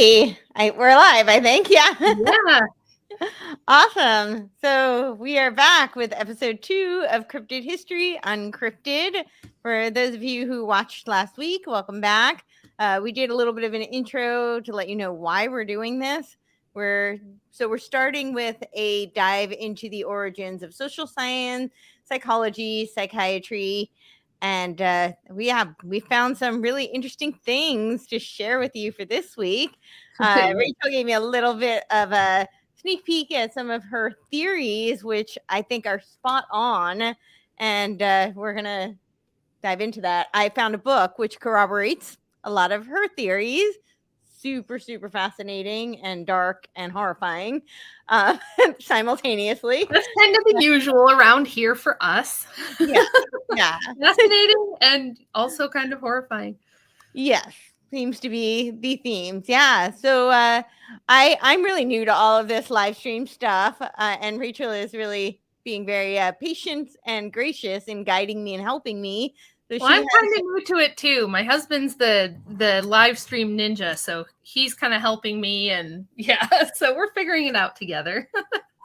We're live, I think. Yeah. Yeah. Awesome. So we are back with episode 2 of Cryptid History Uncrypted. For those of you who watched last week, welcome back. We did a little bit of an intro to let you know why we're doing this. We're starting with a dive into the origins of social science, psychology, psychiatry, and we found some really interesting things to share with you for this week. Rachel gave me a little bit of a sneak peek at some of her theories, which I think are spot on, and we're gonna dive into that. I found a book which corroborates a lot of her theories. Super fascinating and dark and horrifying simultaneously. That's kind of the usual around here for us. Yeah. Fascinating and also kind of horrifying. Yes, seems to be the themes. Yeah. So I'm really new to all of this live stream stuff, and Rachel is really being very patient and gracious in guiding me and helping me. So I'm kind of new to it too. My husband's the live stream ninja, so he's kind of helping me, and so we're figuring it out together.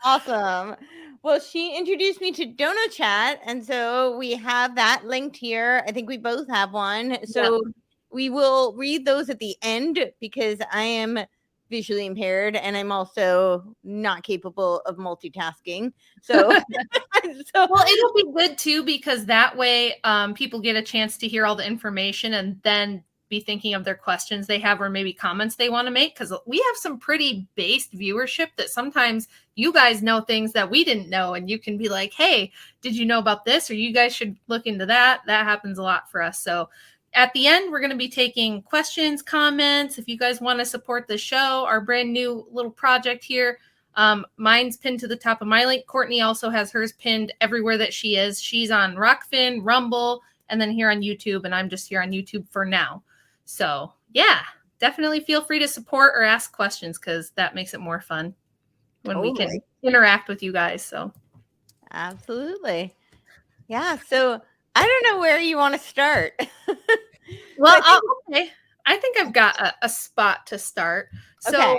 Awesome. Well, she introduced me to Dono Chat, and so we have that linked here. I think we both have one. So we will read those at the end because I am visually impaired and I'm also not capable of multitasking. So, well, it'll be good too, because that way people get a chance to hear all the information and then be thinking of their questions they have or maybe comments they want to make, because we have some pretty based viewership that sometimes you guys know things that we didn't know, and you can be like, hey, did you know about this? Or you guys should look into that. That happens a lot for us. So at the end, we're going to be taking questions, comments. If you guys want to support the show, our brand new little project here, mine's pinned to the top of my link. Courtenay also has hers pinned everywhere that she is. She's on Rockfin, Rumble, and then here on YouTube, and I'm just here on YouTube for now. So yeah, definitely feel free to support or ask questions, because that makes it more fun when we can interact with you guys. So absolutely. Yeah. So I don't know where you want to start. Well, okay. I think I've got a spot to start. So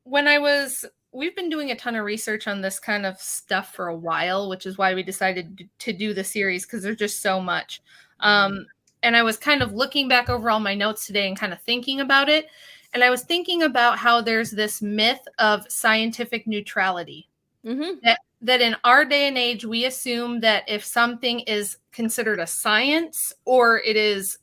we've been doing a ton of research on this kind of stuff for a while, which is why we decided to do the series, because there's just so much. And I was kind of looking back over all my notes today and kind of thinking about it. And I was thinking about how there's this myth of scientific neutrality. Mm-hmm. That in our day and age, we assume that if something is considered a science, or it is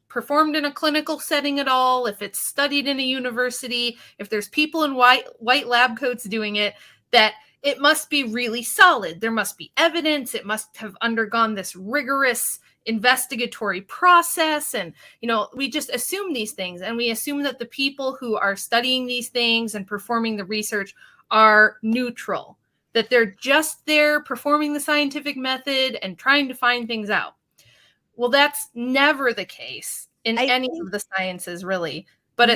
performed in a clinical setting at all, if it's studied in a university, if there's people in white lab coats doing it, that it must be really solid. There must be evidence. It must have undergone this rigorous investigatory process. And, we just assume these things, and we assume that the people who are studying these things and performing the research are neutral, that they're just there performing the scientific method and trying to find things out. Well, that's never the case in any of the sciences, really. But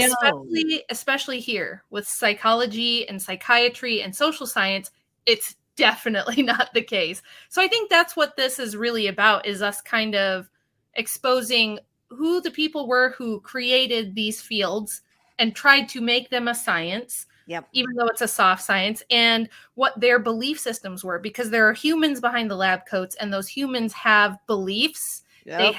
especially here with psychology and psychiatry and social science, it's definitely not the case. So I think that's what this is really about, is us kind of exposing who the people were who created these fields and tried to make them a science. Yep. Even though it's a soft science, and what their belief systems were, because there are humans behind the lab coats, and those humans have beliefs. Yep.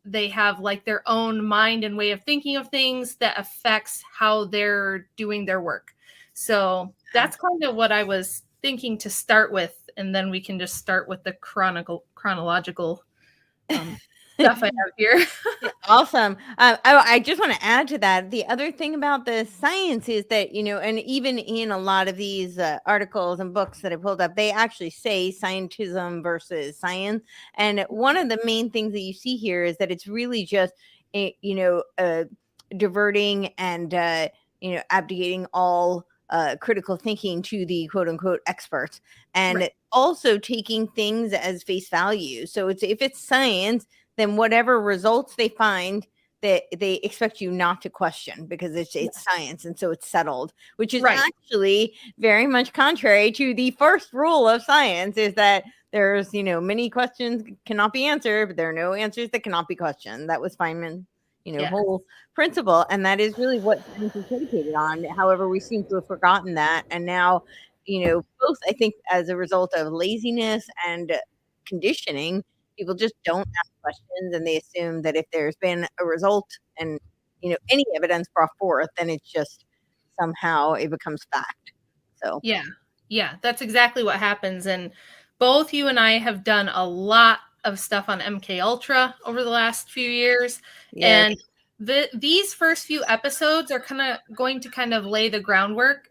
They have like their own mind and way of thinking of things that affects how they're doing their work. So that's kind of what I was thinking to start with, and then we can just start with the chronological stuff I have here. Awesome. I just want to add to that. The other thing about the science is that, and even in a lot of these articles and books that I pulled up, they actually say scientism versus science. And one of the main things that you see here is that it's really just, diverting and, abdicating all critical thinking to the quote unquote experts, and also taking things as face value. So if it's science, then whatever results they find, that they expect you not to question, because it's science, and so it's settled, which is actually very much contrary to the first rule of science, is that there's many questions cannot be answered, but there are no answers that cannot be questioned. That was Feynman, whole principle. And that is really what science is predicated on. However, we seem to have forgotten that. And now, both, I think, as a result of laziness and conditioning, people just don't ask questions, and they assume that if there's been a result and, any evidence brought forth, then it's just somehow it becomes fact. So yeah, that's exactly what happens. And both you and I have done a lot of stuff on MK Ultra over the last few years. Yes. And these first few episodes are going to lay the groundwork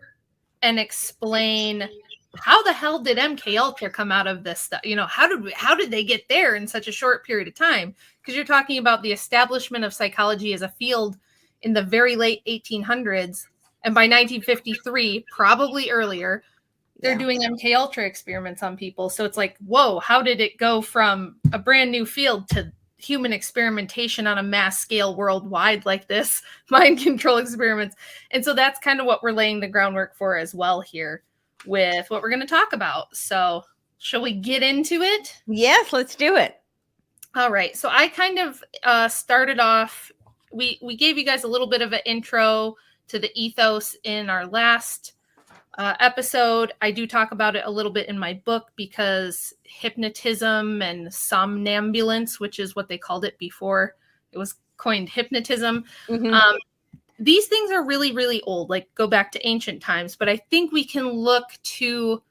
and explain how the hell did MK Ultra come out of this stuff? How did they get there in such a short period of time? Because you're talking about the establishment of psychology as a field in the very late 1800s. And by 1953, probably earlier, they're doing MK Ultra experiments on people. So it's like, whoa, how did it go from a brand new field to human experimentation on a mass scale worldwide like this, mind control experiments? And so that's kind of what we're laying the groundwork for as well here with what we're going to talk about. So shall we get into it? Yes, let's do it. All right. So I kind of started off, we gave you guys a little bit of an intro to the ethos in our last episode. I do talk about it a little bit in my book because hypnotism and somnambulance, which is what they called it before it was coined hypnotism. Mm-hmm. These things are really, really old, like go back to ancient times. But I think we can look to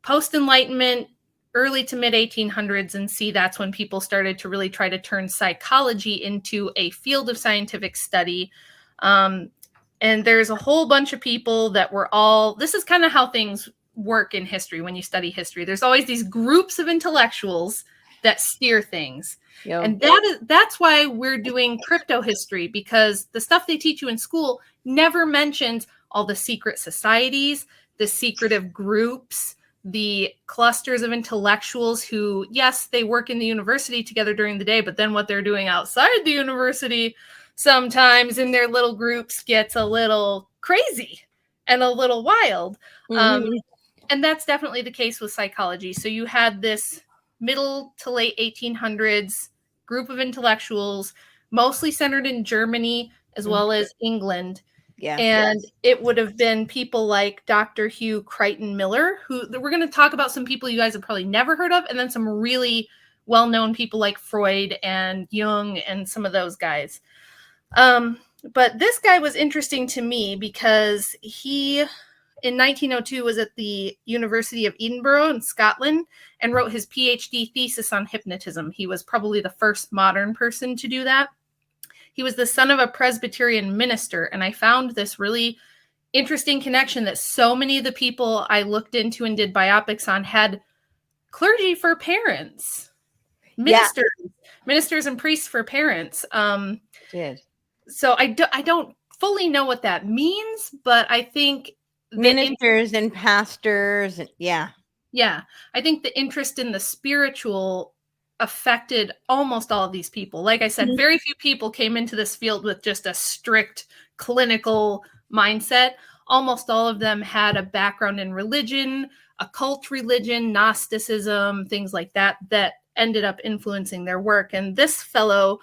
post-Enlightenment, early to mid 1800s, and see that's when people started to really try to turn psychology into a field of scientific study. And there's a whole bunch of people that were this is kind of how things work in history when you study history. There's always these groups of intellectuals that steer things. Yep. And that's why we're doing crypto history, because the stuff they teach you in school never mentions all the secret societies, the secretive groups, the clusters of intellectuals who, yes, they work in the university together during the day, but then what they're doing outside the university sometimes in their little groups gets a little crazy and a little wild. Mm-hmm. And that's definitely the case with psychology. So you had this middle to late 1800s group of intellectuals, mostly centered in Germany as well as England. Yeah, and it would have been people like Dr. Hugh Crichton Miller, who we're going to talk about some people you guys have probably never heard of, and then some really well-known people like Freud and Jung and some of those guys. But this guy was interesting to me because he, in 1902, was at the University of Edinburgh in Scotland and wrote his PhD thesis on hypnotism. He was probably the first modern person to do that. He was the son of a Presbyterian minister, and I found this really interesting connection that so many of the people I looked into and did biopics on had clergy for parents, ministers and priests for parents. Did. So I don't fully know what that means, but I think ministers and pastors, and yeah, I think the interest in the spiritual affected almost all of these people. Like I said, very few people came into this field with just a strict clinical mindset. Almost all of them had a background in religion, occult religion, Gnosticism, things like that ended up influencing their work. And this fellow,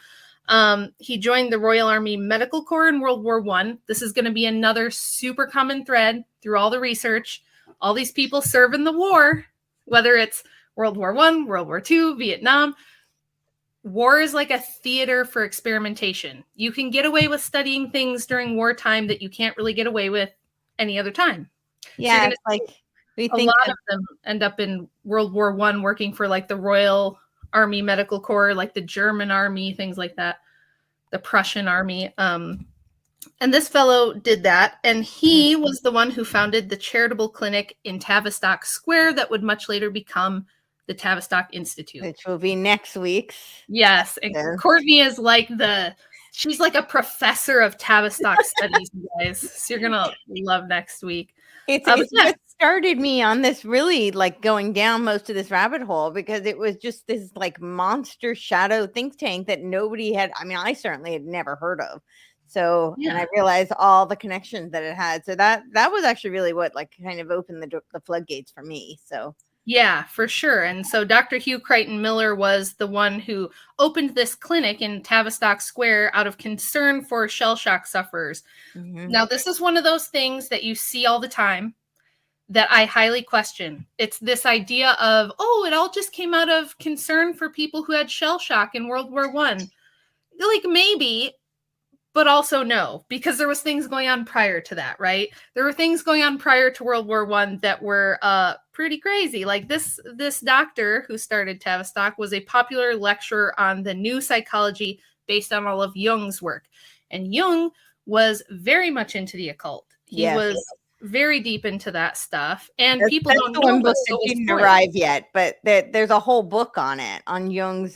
he joined the Royal Army Medical Corps in World War I. This is going to be another super common thread through all the research. All these people serve in the war, whether it's World War I, World War II, Vietnam. War is like a theater for experimentation. You can get away with studying things during wartime that you can't really get away with any other time. Yeah, so it's like we think a lot of them end up in World War I working for like the Royal Army Medical Corps, like the German army, things like that, the Prussian army. And this fellow did that. And he was the one who founded the charitable clinic in Tavistock Square that would much later become the Tavistock Institute. Which will be next week's. Yes. And Courtenay is she's like a professor of Tavistock studies, you guys. So you're going to love next week. It's what started me on this really like going down most of this rabbit hole, because it was just this like monster shadow think tank that nobody had. I mean, I certainly had never heard of. So, and I realized all the connections that it had. So that was actually really what like kind of opened the floodgates for me. So Yeah, for sure. And so Dr. Hugh Crichton Miller was the one who opened this clinic in Tavistock Square out of concern for shell shock sufferers. Now, this is one of those things that you see all the time that I highly question. It's this idea of, oh, it all just came out of concern for people who had shell shock in World War I. Like, maybe, but also no, because there was things going on prior to that, right? There were things going on prior to World War I that were pretty crazy. Like this doctor who started Tavistock was a popular lecturer on the new psychology based on all of Jung's work. And Jung was very much into the occult. He was very deep into that stuff, and people don't know book that didn't arrive yet, but there's a whole book on it, on Jung's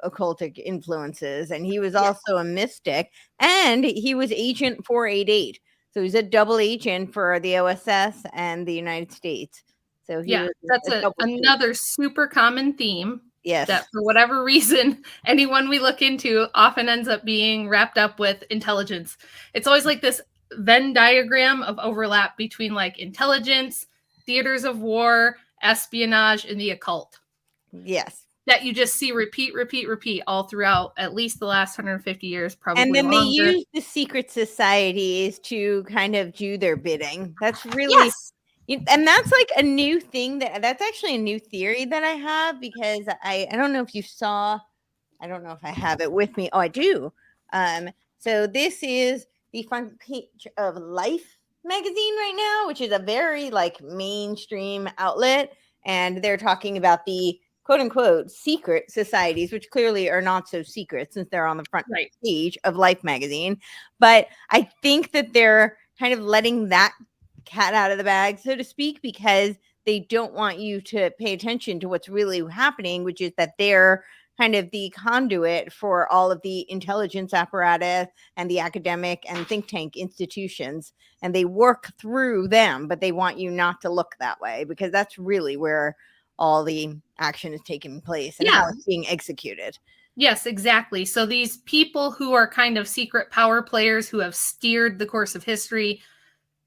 occultic influences, and he was also a mystic, and he was Agent 488, so he's a double agent for the OSS and the United States. So that's another super common theme. Yes, that for whatever reason, anyone we look into often ends up being wrapped up with intelligence. It's always like this Venn diagram of overlap between like intelligence, theaters of war, espionage, and the occult. Yes. That you just see repeat all throughout at least the last 150 years, probably. And then longer. They use the secret societies to kind of do their bidding. That's really, and that's like a new thing that's actually a new theory that I have, because I don't know if you saw, I don't know if I have it with me. Oh, I do. So this is the front page of Life magazine right now, which is a very like mainstream outlet. And they're talking about the quote unquote secret societies, which clearly are not so secret since they're on the front page of Life magazine. But I think that they're kind of letting that cat out of the bag, so to speak, because they don't want you to pay attention to what's really happening, which is that they're kind of the conduit for all of the intelligence apparatus and the academic and think tank institutions. And they work through them, but they want you not to look that way, because that's really where all the action is taking place and how it's being executed. Yes, exactly. So these people who are kind of secret power players who have steered the course of history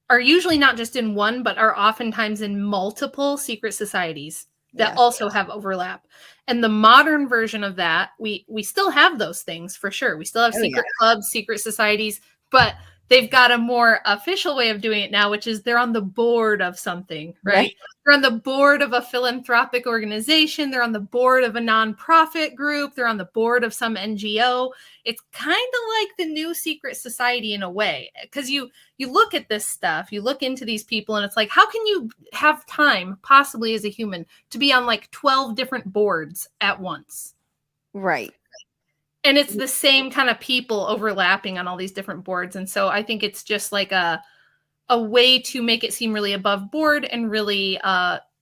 are usually not just in one, but are oftentimes in multiple secret societies that also have overlap. And the modern version of that, we still have those things for sure. We still have secret clubs, secret societies, but they've got a more official way of doing it now, which is they're on the board of something, right? They're on the board of a philanthropic organization. They're on the board of a nonprofit group. They're on the board of some NGO. It's kind of like the new secret society in a way, because you look at this stuff, you look into these people, and it's like, how can you have time possibly as a human to be on like 12 different boards at once? Right. And it's the same kind of people overlapping on all these different boards. And so I think it's just like a way to make it seem really above board and really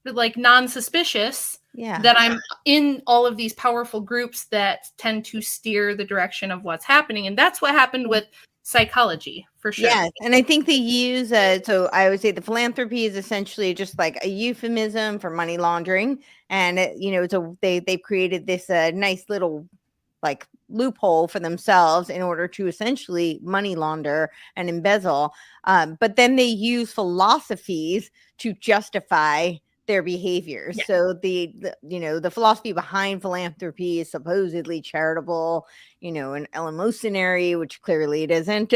like non-suspicious that I'm in all of these powerful groups that tend to steer the direction of what's happening. And that's what happened with psychology, for sure. Yes, and I think they use, so I would say the philanthropy is essentially just like a euphemism for money laundering. And, they've created this nice little like loophole for themselves in order to essentially money launder and embezzle. But then they use philosophies to justify their behaviors. So the philosophy behind philanthropy is supposedly charitable, and eleemosynary, which clearly it isn't.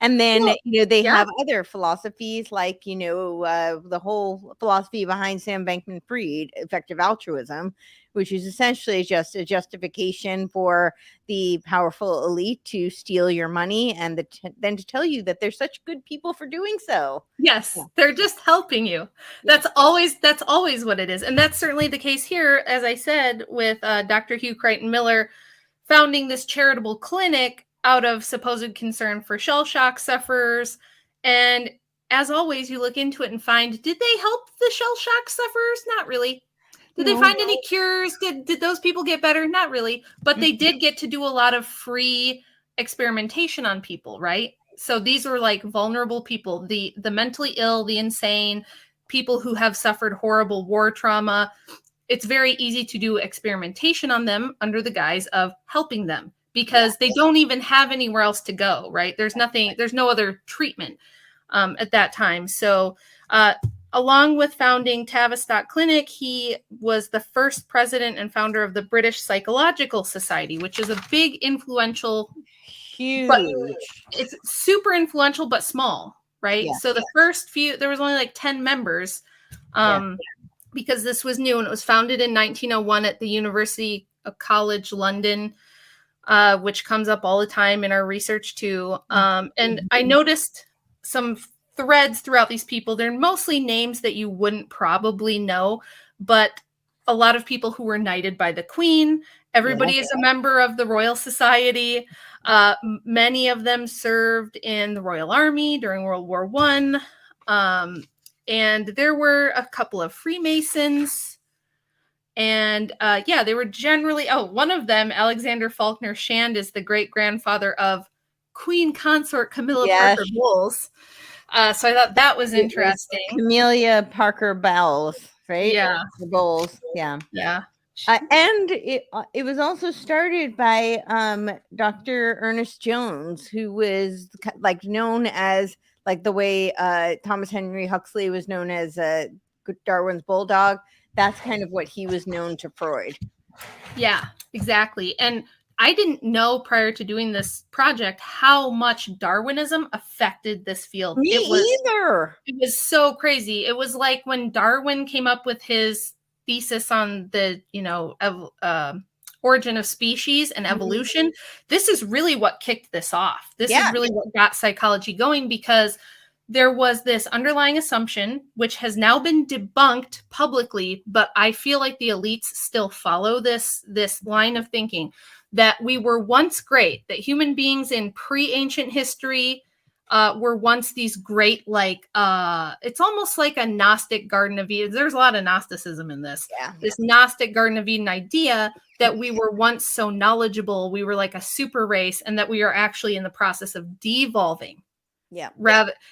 And then, they have other philosophies like, the whole philosophy behind Sam Bankman-Fried, effective altruism, which is essentially just a justification for the powerful elite to steal your money and then to tell you that they're such good people for doing so. Yes, they're just helping you. That's always what it is. And that's certainly the case here, as I said, with Dr. Hugh Crichton Miller founding this charitable clinic out of supposed concern for shell shock sufferers. And as always, you look into it and find, did they help the shell shock sufferers? Not really. Did they find any cures? Did those people get better? Not really. But they did get to do a lot of free experimentation on people, right? So these were like vulnerable people, the mentally ill, the insane, people who have suffered horrible war trauma. It's very easy to do experimentation on them under the guise of helping them, because they don't even have anywhere else to go, right? There's no other treatment at that time. So along with founding Tavistock Clinic, he was the first president and founder of the British Psychological Society, which is a big, influential, huge. It's super influential, but small, right? So the first few, there was only like 10 members because this was new, and it was founded in 1901 at the University College London, which comes up all the time in our research too. And I noticed some threads throughout these people. They're mostly names that you wouldn't probably know, but a lot of people who were knighted by the Queen. Everybody is a member of the Royal Society. Many of them served in the Royal Army during World War I. And there were a couple of Freemasons. And they were generally, one of them, Alexander Faulkner Shand, is the great-grandfather of Queen Consort Camilla Parker Bowles. So I thought that was interesting. Camellia Parker Bowles, right? Yeah. The Bowles, yeah. Yeah. And it was also started by Dr. Ernest Jones, who was like known as like the way Thomas Henry Huxley was known as Darwin's bulldog. That's kind of what he was known to Freud. Yeah, exactly. And I didn't know prior to doing this project how much Darwinism affected this field. Me either. It was so crazy. It was like when Darwin came up with his thesis on the, origin of species and evolution. This is really what kicked this off. This is really what got psychology going, because there was this underlying assumption, which has now been debunked publicly, but I feel like the elites still follow this line of thinking, that we were once great, that human beings in pre-ancient history were once these great, it's almost like a Gnostic Garden of Eden. There's a lot of Gnosticism in this. Yeah. This Gnostic Garden of Eden idea that we were once so knowledgeable, we were like a super race, and that we are actually in the process of devolving. Yeah.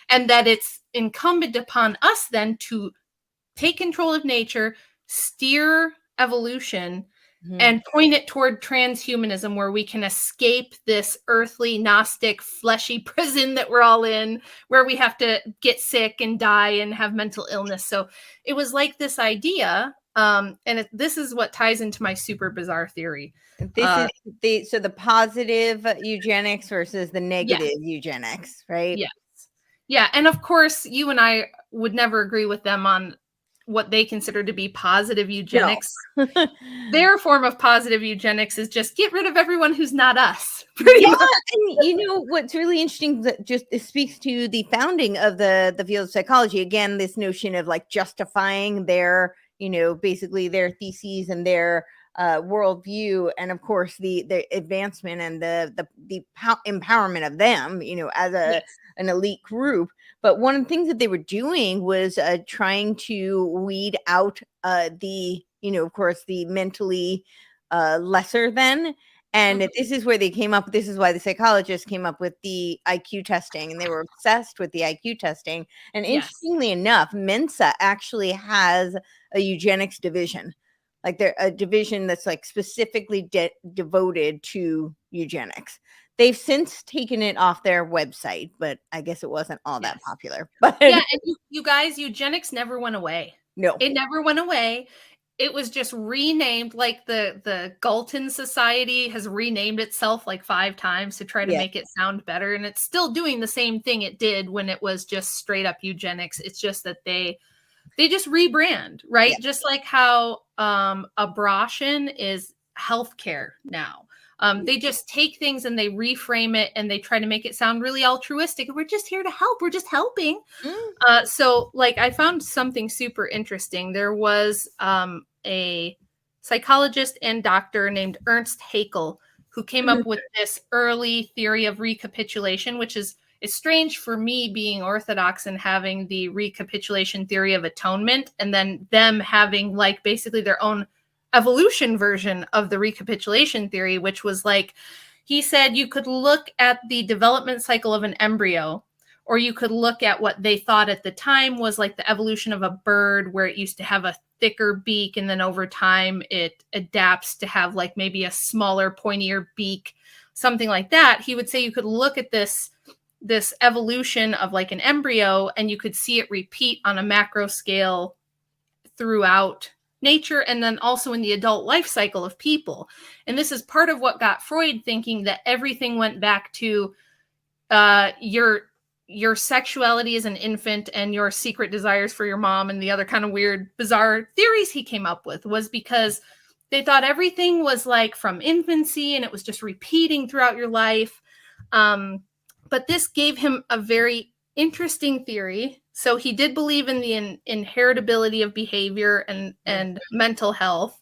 And that it's incumbent upon us then to take control of nature, steer evolution, and point it toward transhumanism, where we can escape this earthly, Gnostic, fleshy prison that we're all in, where we have to get sick and die and have mental illness. So it was like this idea, this is what ties into my super bizarre theory. This is the positive eugenics versus the negative eugenics, right? Yes. Yeah. And of course, you and I would never agree with them on what they consider to be positive eugenics. No. Their form of positive eugenics is just get rid of everyone who's not us. And what's really interesting, that just it speaks to the founding of the field of psychology. Again, this notion of like justifying their, basically their theses and their worldview, and of course the advancement and the empowerment of them, as an elite group. But one of the things that they were doing was trying to weed out of course, the mentally lesser than. And this is where they came up. This is why the psychologists came up with the IQ testing, and they were obsessed with the IQ testing. And interestingly enough, Mensa actually has a eugenics division. Like they're a division that's like specifically devoted to eugenics. They've since taken it off their website, but I guess it wasn't all that popular. But and you guys, eugenics never went away. No, it never went away. It was just renamed, like the Galton Society has renamed itself like 5 times to try to make it sound better. And it's still doing the same thing it did when it was just straight up eugenics. It's just that they just rebrand, right? Yeah. Just like how abortion is healthcare now. They just take things and they reframe it and they try to make it sound really altruistic. We're just here to help. We're just helping. So like I found something super interesting. There was a psychologist and doctor named Ernst Haeckel who came up with this early theory of recapitulation, which is, it's strange for me being Orthodox and having the recapitulation theory of atonement, and then them having like basically their own evolution version of the recapitulation theory, which was like, he said you could look at the development cycle of an embryo, or you could look at what they thought at the time was like the evolution of a bird, where it used to have a thicker beak, and then over time it adapts to have like maybe a smaller, pointier beak, something like that. He would say you could look at this this evolution of like an embryo, and you could see it repeat on a macro scale throughout nature, and then also in the adult life cycle of people. And this is part of what got Freud thinking that everything went back to your sexuality as an infant and your secret desires for your mom, and the other kind of weird, bizarre theories he came up with was because they thought everything was like from infancy and it was just repeating throughout your life. But this gave him a very interesting theory. So he did believe in the inheritability of behavior and mental health.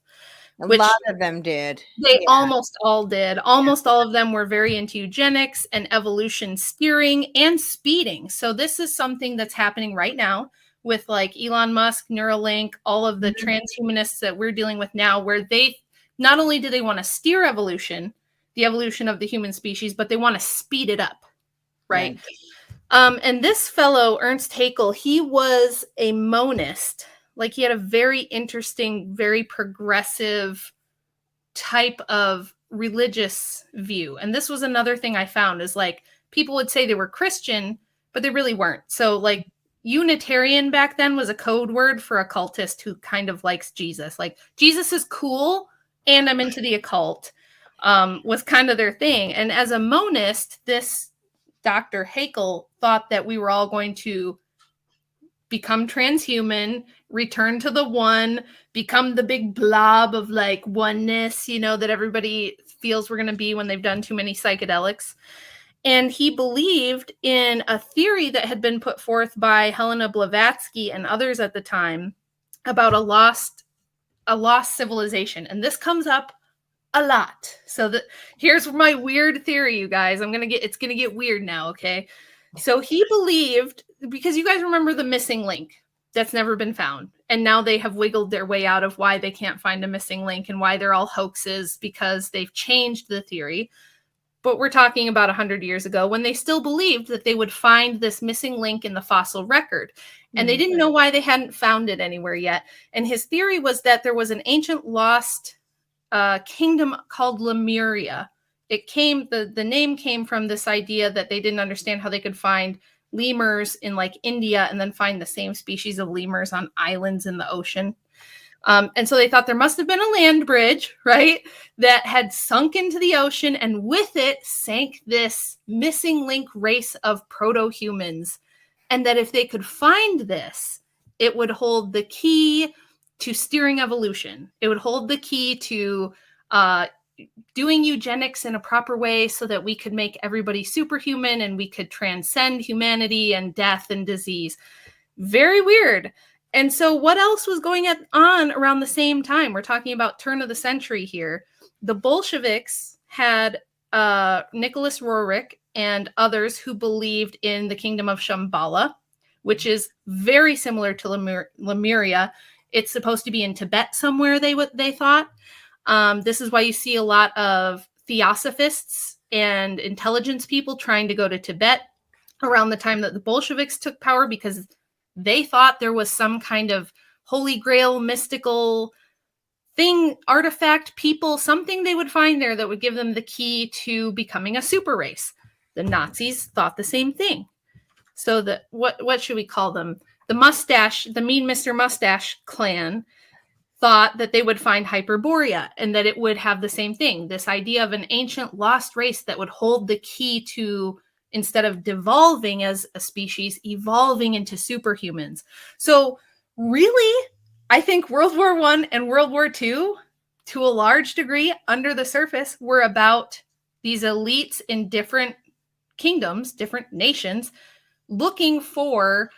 A lot of them did. They almost all did. Almost all of them were very into eugenics and evolution steering and speeding. So this is something that's happening right now with like Elon Musk, Neuralink, all of the transhumanists that we're dealing with now, where they not only do they want to steer evolution, the evolution of the human species, but they want to speed it up, right? And this fellow, Ernst Haeckel, he was a monist. Like he had a very interesting, very progressive type of religious view. And this was another thing I found is like people would say they were Christian, but they really weren't. So like Unitarian back then was a code word for occultist who kind of likes Jesus. Like Jesus is cool and I'm into the occult was kind of their thing. And as a monist, this Dr. Haeckel thought that we were all going to become transhuman, return to the one, become the big blob of like oneness, you know, that everybody feels we're going to be when they've done too many psychedelics. And he believed in a theory that had been put forth by Helena Blavatsky and others at the time about a lost civilization. And this comes up a lot. So here's my weird theory, you guys. It's going to get weird now, okay? So he believed, because you guys remember the missing link that's never been found. And now they have wiggled their way out of why they can't find a missing link and why they're all hoaxes because they've changed the theory. But we're talking about 100 years ago when they still believed that they would find this missing link in the fossil record. And they didn't know why they hadn't found it anywhere yet. And his theory was that there was an ancient lost kingdom called Lemuria. The name came from this idea that they didn't understand how they could find lemurs in like India and then find the same species of lemurs on islands in the ocean. And so they thought there must have been a land bridge, right, that had sunk into the ocean, and with it sank this missing link race of proto-humans. And that if they could find this, it would hold the key to steering evolution. It would hold the key to doing eugenics in a proper way so that we could make everybody superhuman and we could transcend humanity and death and disease. Very weird. And so what else was going on around the same time? We're talking about turn of the century here. The Bolsheviks had Nicholas Roerich and others who believed in the kingdom of Shambhala, which is very similar to Lemuria. It's supposed to be in Tibet somewhere, they thought. This is why you see a lot of theosophists and intelligence people trying to go to Tibet around the time that the Bolsheviks took power, because they thought there was some kind of holy grail, mystical thing, artifact, people, something they would find there that would give them the key to becoming a super race. The Nazis thought the same thing. So what should we call them? The Mean Mr. Mustache clan thought that they would find Hyperborea and that it would have the same thing. This idea of an ancient lost race that would hold the key to, instead of devolving as a species, evolving into superhumans. So really, I think World War I and World War II, to a large degree, under the surface, were about these elites in different kingdoms, different nations, looking for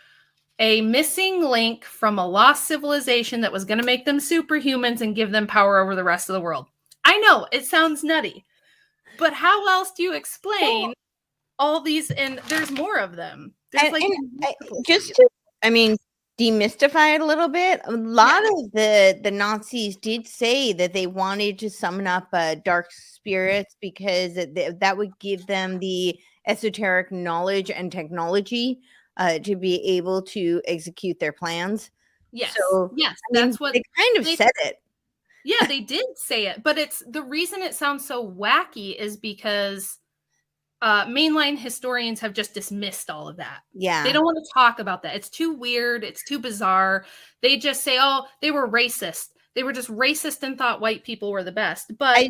a missing link from a lost civilization that was going to make them superhumans and give them power over the rest of the world. I know, it sounds nutty, but how else do you explain all these? And there's more of them. There's demystify it a little bit. A lot of the Nazis did say that they wanted to summon up dark spirits because that would give them the esoteric knowledge and technology to be able to execute their plans. Yes. So, yes, that's what they kind of said it. Yeah, they did say it, but it's the reason it sounds so wacky is because mainline historians have just dismissed all of that. Yeah. They don't want to talk about that. It's too weird. It's too bizarre. They just say, oh, they were racist. They were just racist and thought white people were the best. But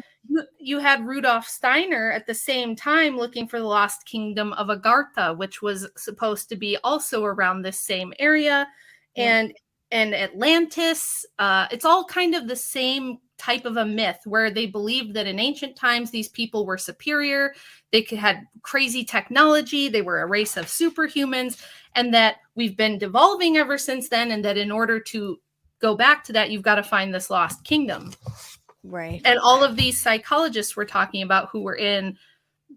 you had Rudolf Steiner at the same time looking for the lost kingdom of Agartha, which was supposed to be also around this same area. Yeah. And Atlantis. It's all kind of the same type of a myth where they believed that in ancient times these people were superior, they had crazy technology, they were a race of superhumans, and that we've been devolving ever since then, and that in order to go back to that, you've got to find this lost kingdom. Right. And all of these psychologists we're talking about who were in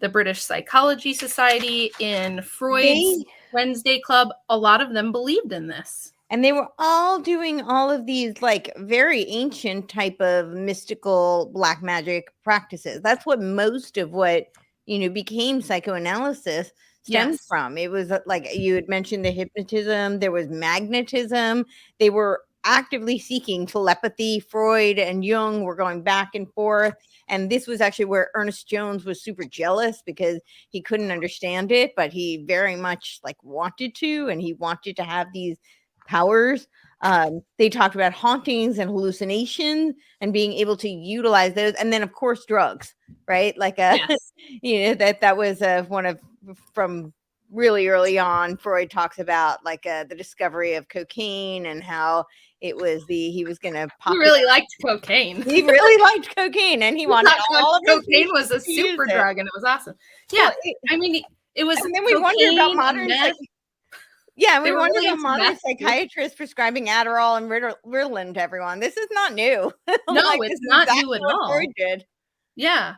the British Psychology Society, in Freud's Wednesday Club, a lot of them believed in this. And they were all doing all of these like very ancient type of mystical black magic practices. That's what most of what, became psychoanalysis stems from. It was like you had mentioned the hypnotism, there was magnetism. They were actively seeking telepathy. Freud and Jung were going back and forth. And this was actually where Ernest Jones was super jealous because he couldn't understand it, but he very much like wanted to, and he wanted to have these powers. They talked about hauntings and hallucinations and being able to utilize those. And then of course, drugs, right? Like, that was one of, from really early on, Freud talks about like the discovery of cocaine and how it was he was going to pop. He really liked cocaine. He really liked cocaine, and he wanted all of cocaine was a super drug, and it was awesome. Yeah, well, it was. And then we wondered about modern. Yeah, we wondered about modern psychiatrists prescribing Adderall and Ritalin to everyone. This is not new. No, it's not new at all. Freud did. Yeah.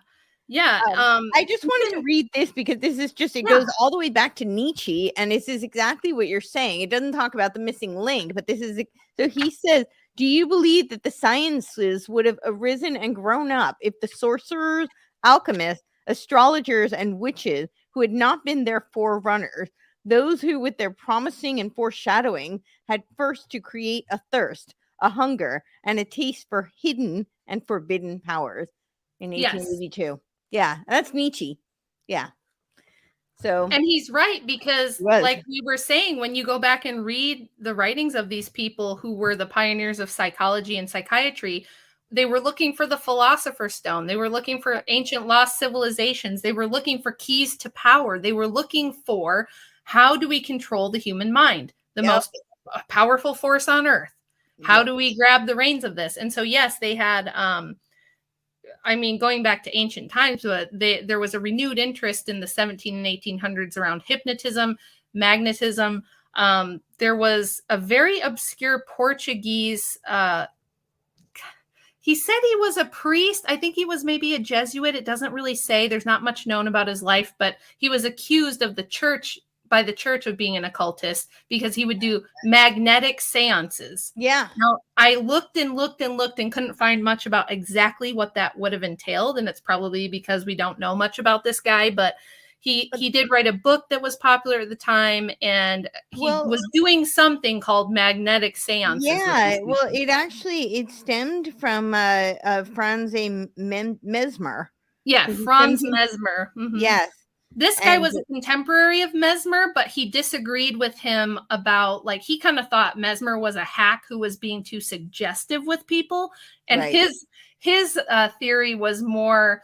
I just wanted to read this because this is just, it goes all the way back to Nietzsche, and this is exactly what you're saying. It doesn't talk about the missing link, but this is, so he says, do you believe that the sciences would have arisen and grown up if the sorcerers, alchemists, astrologers, and witches who had not been their forerunners, those who with their promising and foreshadowing had first to create a thirst, a hunger, and a taste for hidden and forbidden powers in 1882? Yeah, that's Nietzsche. Yeah. So, and he's right, because like we were saying, when you go back and read the writings of these people who were the pioneers of psychology and psychiatry, they were looking for the philosopher's stone. They were looking for ancient lost civilizations. They were looking for keys to power. They were looking for, how do we control the human mind, the most powerful force on earth? How do we grab the reins of this? And so, yes, they had, going back to ancient times, there was a renewed interest in the 17 and 1800s around hypnotism, magnetism. There was a very obscure Portuguese, he said he was a priest. I think he was maybe a Jesuit. It doesn't really say. There's not much known about his life, but he was accused of by the church of being an occultist because he would do magnetic seances. Yeah. Now, I looked and couldn't find much about exactly what that would have entailed. And it's probably because we don't know much about this guy, but he did write a book that was popular at the time, and he was doing something called magnetic seances. Yeah. Well, it stemmed from Franz Mesmer. Yeah. Franz Mesmer. Mm-hmm. Yes. This guy was a contemporary of Mesmer, but he disagreed with him about, like, he kind of thought Mesmer was a hack who was being too suggestive with people. And his theory was more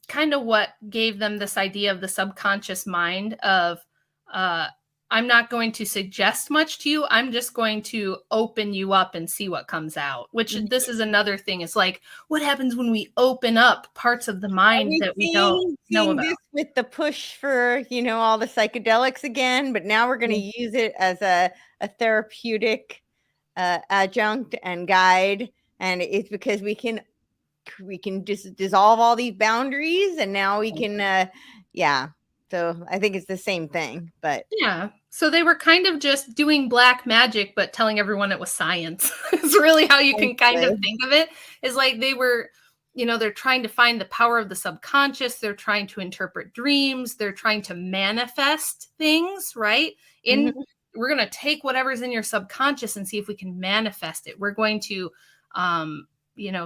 kind of what gave them this idea of the subconscious mind of, I'm not going to suggest much to you. I'm just going to open you up and see what comes out, which this is another thing. It's like, what happens when we open up parts of the mind that we don't know about? This with the push for, all the psychedelics again, but now we're going to use it as a therapeutic adjunct and guide. And it's because we can just dissolve all these boundaries, and now we can, So I think it's the same thing, but yeah. So they were kind of just doing black magic, but telling everyone it was science. It's really how you can kind of think of it. Is like they were, they're trying to find the power of the subconscious. They're trying to interpret dreams. They're trying to manifest things, right? We're going to take whatever's in your subconscious and see if we can manifest it. We're going to,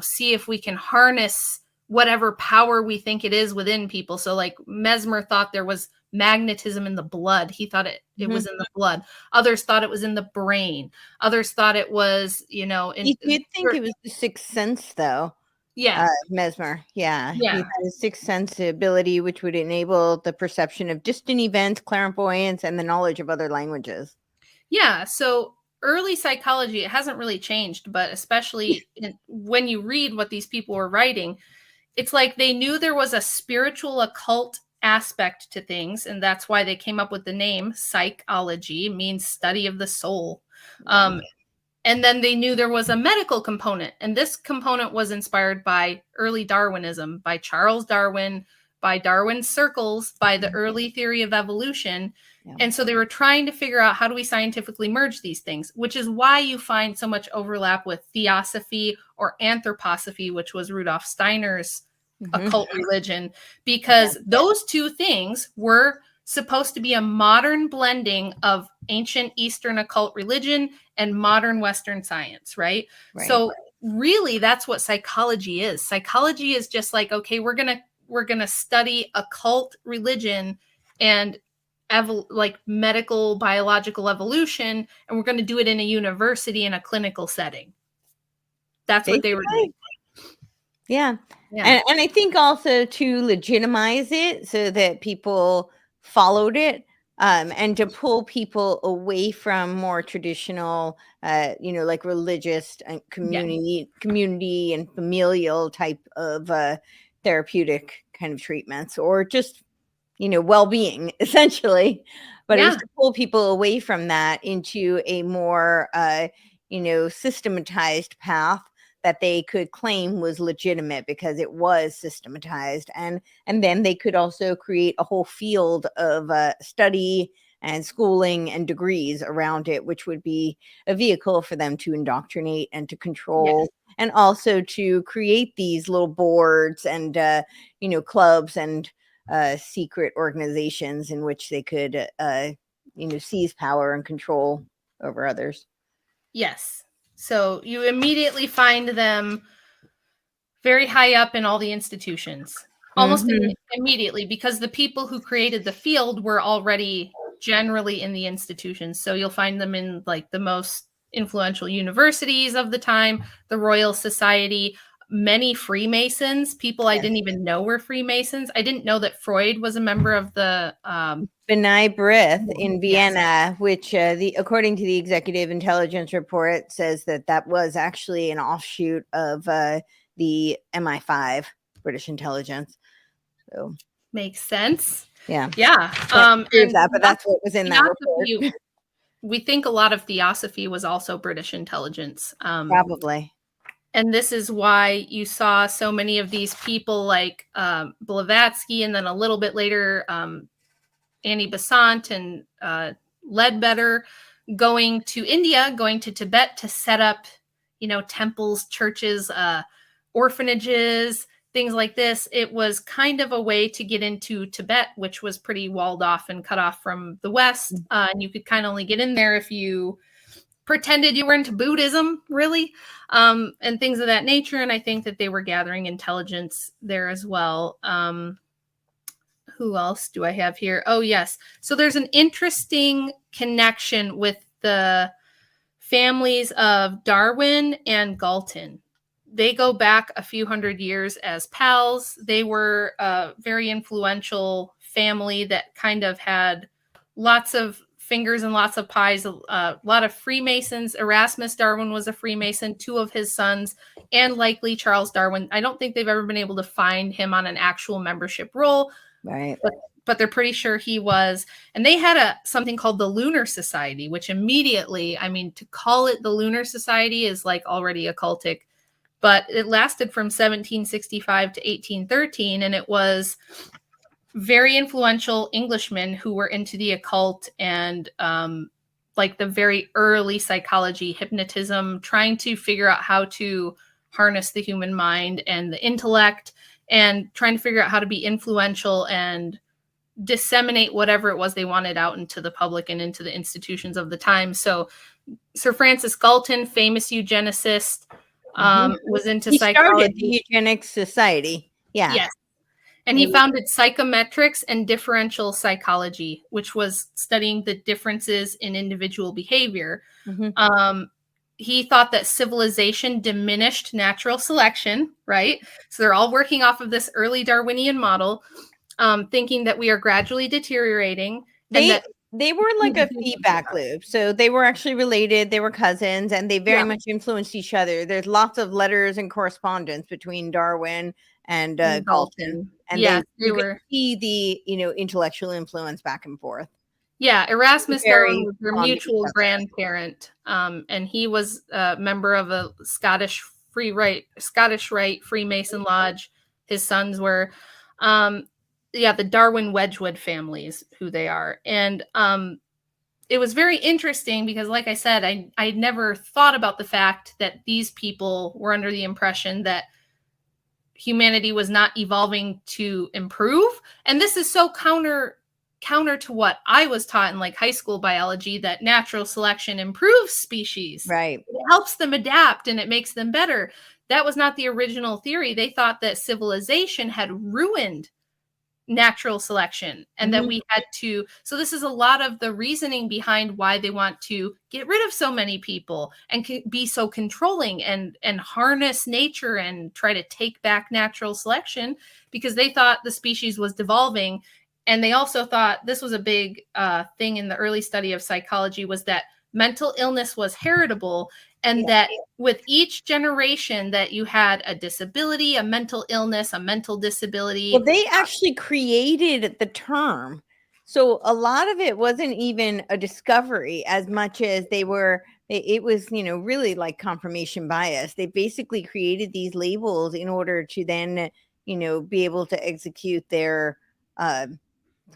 see if we can harness whatever power we think it is within people. So like Mesmer thought there was magnetism in the blood. He thought it was in the blood. Others thought it was in the brain. Others thought it was, you know, he did think it was the sixth sense, though. Yeah. Mesmer. Yeah. He had a sixth sense ability, which would enable the perception of distant events, clairvoyance, and the knowledge of other languages. Yeah. So early psychology, it hasn't really changed, but especially when you read what these people were writing, it's like they knew there was a spiritual occult aspect to things, and that's why they came up with the name psychology, means study of the soul. And then they knew there was a medical component, and this component was inspired by early Darwinism, by Charles Darwin, by Darwin's circles, by the early theory of evolution. And so they were trying to figure out, how do we scientifically merge these things, which is why you find so much overlap with theosophy or anthroposophy, which was Rudolf Steiner's occult religion, because those two things were supposed to be a modern blending of ancient Eastern occult religion and modern Western science, right? So really, that's what psychology is. Psychology is just like, okay, we're gonna study occult religion and like medical biological evolution, and we're going to do it in a university in a clinical setting. That's what they were doing. Yeah. And I think also to legitimize it so that people followed it, and to pull people away from more traditional, like religious and community and familial type of therapeutic kind of treatments, or just, well-being, essentially. But it was to pull people away from that into a more, systematized path that they could claim was legitimate because it was systematized. And then they could also create a whole field of study and schooling and degrees around it, which would be a vehicle for them to indoctrinate and to control, and also to create these little boards and, clubs and secret organizations in which they could, seize power and control over others. Yes. So you immediately find them very high up in all the institutions, almost immediately, because the people who created the field were already generally in the institutions. So you'll find them in like the most influential universities of the time, the Royal Society, many Freemasons, people I didn't even know were Freemasons. I didn't know that Freud was a member of the B'nai B'rith in Vienna, which according to the Executive Intelligence Report says that was actually an offshoot of the MI5, British intelligence. So makes sense. Yeah. But that's what was in that report. We think a lot of theosophy was also British intelligence. Probably. And this is why you saw so many of these people like Blavatsky, and then a little bit later, Annie Besant and Ledbetter going to India, going to Tibet to set up, temples, churches, orphanages, things like this. It was kind of a way to get into Tibet, which was pretty walled off and cut off from the West. And you could kind of only get in there if you pretended you were into Buddhism, really, and things of that nature. And I think that they were gathering intelligence there as well. Who else do I have here? Oh, yes. So there's an interesting connection with the families of Darwin and Galton. They go back a few hundred years as pals. They were a very influential family that kind of had lots of fingers and lots of pies, a lot of Freemasons. Erasmus Darwin was a Freemason, 2 of his sons, and likely Charles Darwin. I don't think they've ever been able to find him on an actual membership roll. Right. But they're pretty sure he was. And they had something called the Lunar Society, which immediately, to call it the Lunar Society is like already occultic. But it lasted from 1765 to 1813, and it was very influential Englishmen who were into the occult and like the very early psychology, hypnotism, trying to figure out how to harness the human mind and the intellect, and trying to figure out how to be influential and disseminate whatever it was they wanted out into the public and into the institutions of the time. So Sir Francis Galton, famous eugenicist, was into psychology. He started the Eugenics Society. Yeah. Yes. And he founded Psychometrics and differential psychology, which was studying the differences in individual behavior. He thought that civilization diminished natural selection, right? So they're all working off of this early Darwinian model, thinking that we are gradually deteriorating. They were like a feedback loop. So they were actually related. They were cousins, and they very much influenced each other. There's lots of letters and correspondence between Darwin and Galton. And you could see the intellectual influence back and forth. Yeah, Erasmus Darwin was their mutual grandparent, and he was a member of a Scottish Rite Freemason lodge. His sons were, the Darwin Wedgwood families, who they are, and it was very interesting because, like I said, I never thought about the fact that these people were under the impression that humanity was not evolving to improve, and this is so counter to what I was taught in like high school biology, that natural selection improves species. Right. It helps them adapt and it makes them better. That was not the original theory. They thought that civilization had ruined natural selection and that we had to. So this is a lot of the reasoning behind why they want to get rid of so many people and be so controlling and harness nature and try to take back natural selection, because they thought the species was devolving. And they also thought this was a big thing in the early study of psychology, was that mental illness was heritable, and that with each generation that you had a disability, a mental illness, a mental disability. Well, they actually created the term. So a lot of it wasn't even a discovery as much as it was, really like confirmation bias. They basically created these labels in order to then, be able to execute their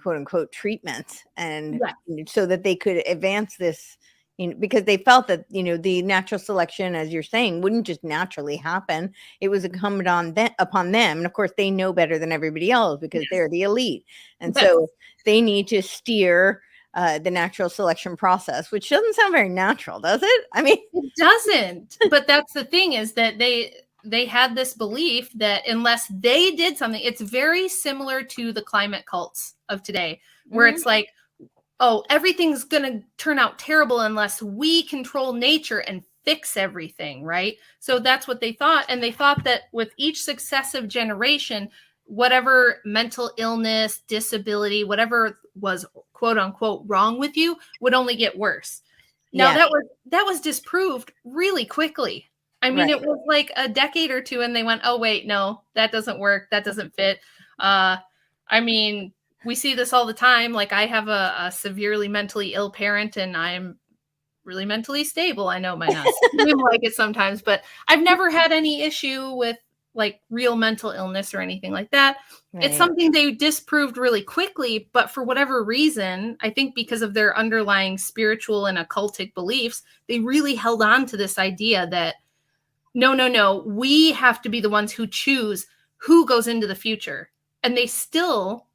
quote unquote treatments, and so that they could advance this, because they felt that, the natural selection, as you're saying, wouldn't just naturally happen. It was incumbent upon them. And of course, they know better than everybody else because they're the elite. And so they need to steer the natural selection process, which doesn't sound very natural, does it? I mean, it doesn't. But that's the thing, is that they had this belief that unless they did something, it's very similar to the climate cults of today, where it's like, oh, everything's going to turn out terrible unless we control nature and fix everything, right? So that's what they thought. And they thought that with each successive generation, whatever mental illness, disability, whatever was quote unquote wrong with you would only get worse. Now that was disproved really quickly. I mean, it was like a decade or two and they went, oh, wait, no, that doesn't work. That doesn't fit. I mean, we see this all the time. Like, I have a severely mentally ill parent and I'm really mentally stable. I know it might not seem like it sometimes, but I've never had any issue with like real mental illness or anything like that. Right. It's something they disproved really quickly, but for whatever reason, I think because of their underlying spiritual and occultic beliefs, they really held on to this idea that no, we have to be the ones who choose who goes into the future. And they still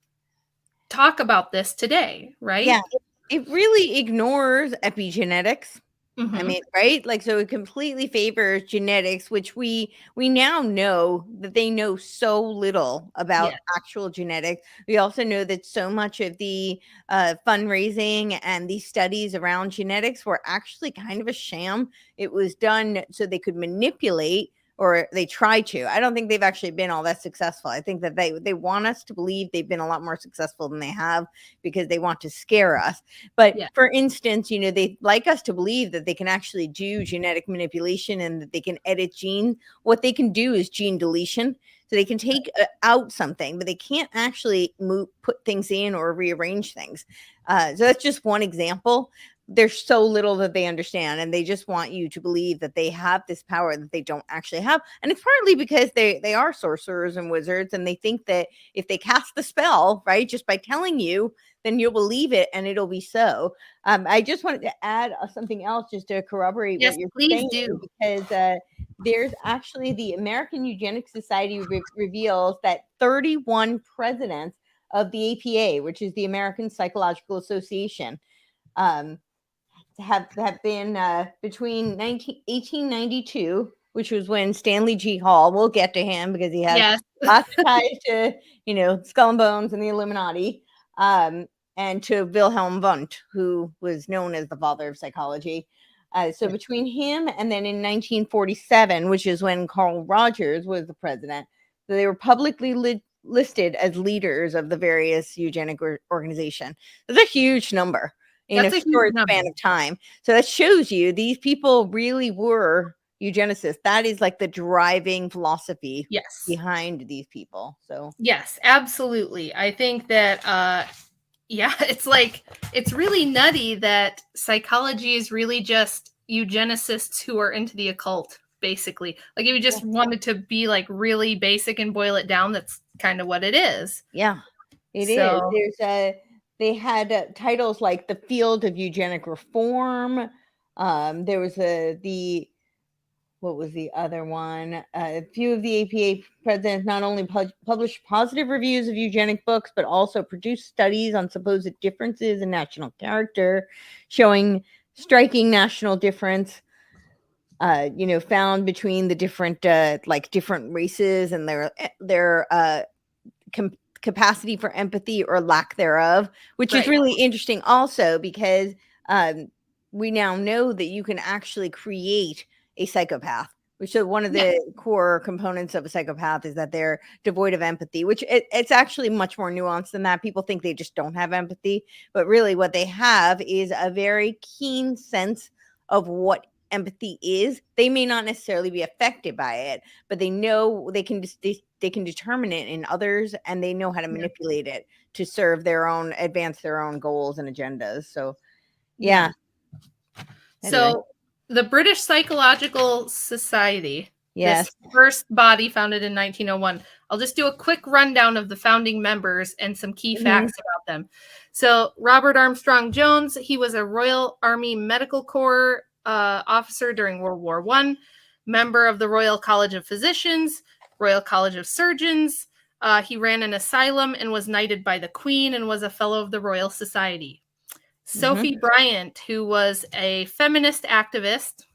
talk about this today, right? Yeah, it really ignores epigenetics. I mean, right? Like, so it completely favors genetics, which we now know that they know so little about actual genetics. We also know that so much of the fundraising and these studies around genetics were actually kind of a sham. It was done so they could manipulate, or they try to. I don't think they've actually been all that successful. I think that they want us to believe they've been a lot more successful than they have because they want to scare us. But for instance, they like us to believe that they can actually do genetic manipulation and that they can edit genes. What they can do is gene deletion. So they can take out something, but they can't actually put things in or rearrange things. So that's just one example. There's so little that they understand, and they just want you to believe that they have this power that they don't actually have. And it's partly because they are sorcerers and wizards, and they think that if they cast the spell, right, just by telling you, then you'll believe it and it'll be so. I just wanted to add something else just to corroborate what you're saying, because there's actually the American Eugenics Society reveals that 31 presidents of the APA, which is the American Psychological Association, have been between 1892, which was when Stanley Hall, we'll get to him because he has lots of ties to, Skull and Bones and the Illuminati, and to Wilhelm Wundt, who was known as the father of psychology. So between him and then in 1947, which is when Carl Rogers was the president, they were publicly listed as leaders of the various eugenic organization. That's a huge number in a short span of time. So that shows you these people really were eugenicists. That is like the driving philosophy behind these people. So yes, absolutely. I think that it's really nutty that psychology is really just eugenicists who are into the occult, basically. Like if you just wanted to be like really basic and boil it down, that's kind of what it is. Yeah, it is. They had titles like the field of eugenic reform. There was what was the other one? A few of the APA presidents not only published positive reviews of eugenic books, but also produced studies on supposed differences in national character, showing striking national difference, found between the different different races and their capacity for empathy or lack thereof, which is really interesting also because we now know that you can actually create a psychopath, which is one of the core components of a psychopath is that they're devoid of empathy, which it's actually much more nuanced than that. People think they just don't have empathy, but really what they have is a very keen sense of what empathy is. They may not necessarily be affected by it, but they know they can determine it in others, and they know how to manipulate it to serve advance their own goals and agendas. So yeah. So the British Psychological Society, this first body founded in 1901. I'll just do a quick rundown of the founding members and some key facts about them. So Robert Armstrong Jones, he was a Royal Army Medical Corps officer during World War I, member of the Royal College of Physicians, Royal College of Surgeons. He ran an asylum and was knighted by the Queen and was a fellow of the Royal Society. Sophie Bryant, who was a feminist activist,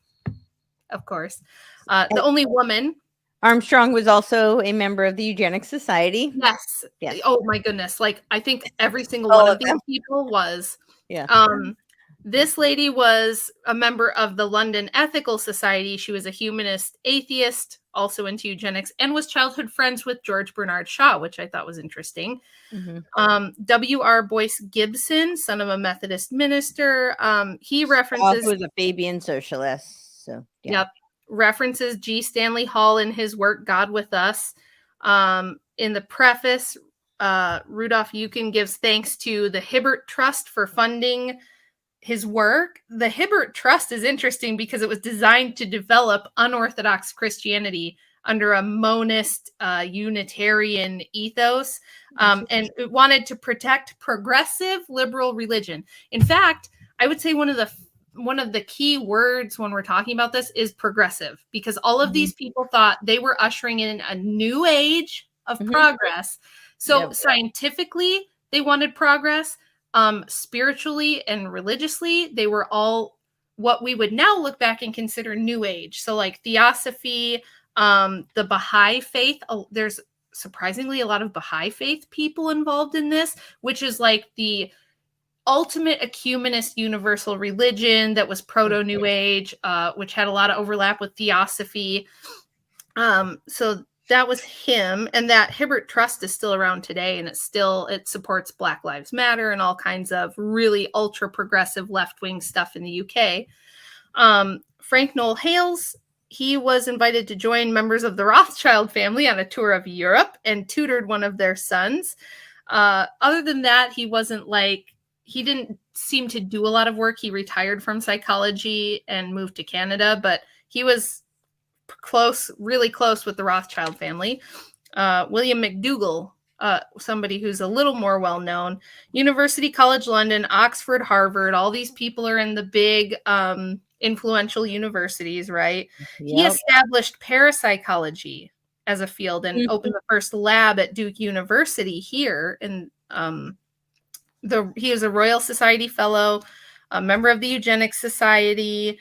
of course, the only woman. Armstrong was also a member of the Eugenics Society. Yes. Oh my goodness. Like I think every single one of these people was. Yeah. This lady was a member of the London Ethical Society. She was a humanist atheist, also into eugenics, and was childhood friends with George Bernard Shaw, which I thought was interesting. W.R. Boyce Gibson, son of a Methodist minister. He references... was a Fabian socialist. So, references G. Stanley Hall in his work, God with Us. In the preface, Rudolf Eucken gives thanks to the Hibbert Trust for funding his work. The Hibbert Trust is interesting because it was designed to develop unorthodox Christianity under a monist Unitarian ethos, and it wanted to protect progressive liberal religion. In fact, I would say one of the key words when we're talking about this is progressive, because all of these people thought they were ushering in a new age of progress. So scientifically, they wanted progress. Spiritually and religiously, they were all what we would now look back and consider new age. So like theosophy, the Baha'i faith, there's surprisingly a lot of Baha'i faith people involved in this, which is like the ultimate ecumenist universal religion that was proto new age, which had a lot of overlap with theosophy. So that was him, and that Hibbert Trust is still around today, and it supports Black Lives Matter and all kinds of really ultra progressive left-wing stuff in the UK. Frank Noel Hales, he was invited to join members of the Rothschild family on a tour of Europe and tutored one of their sons. Other than that, he didn't seem to do a lot of work. He retired from psychology and moved to Canada, but he was really close with the Rothschild family. William McDougall, somebody who's a little more well-known, University College London, Oxford, Harvard, all these people are in the big influential universities, right? He established parapsychology as a field and opened the first lab at Duke University here. And he is a Royal Society fellow, a member of the Eugenics Society.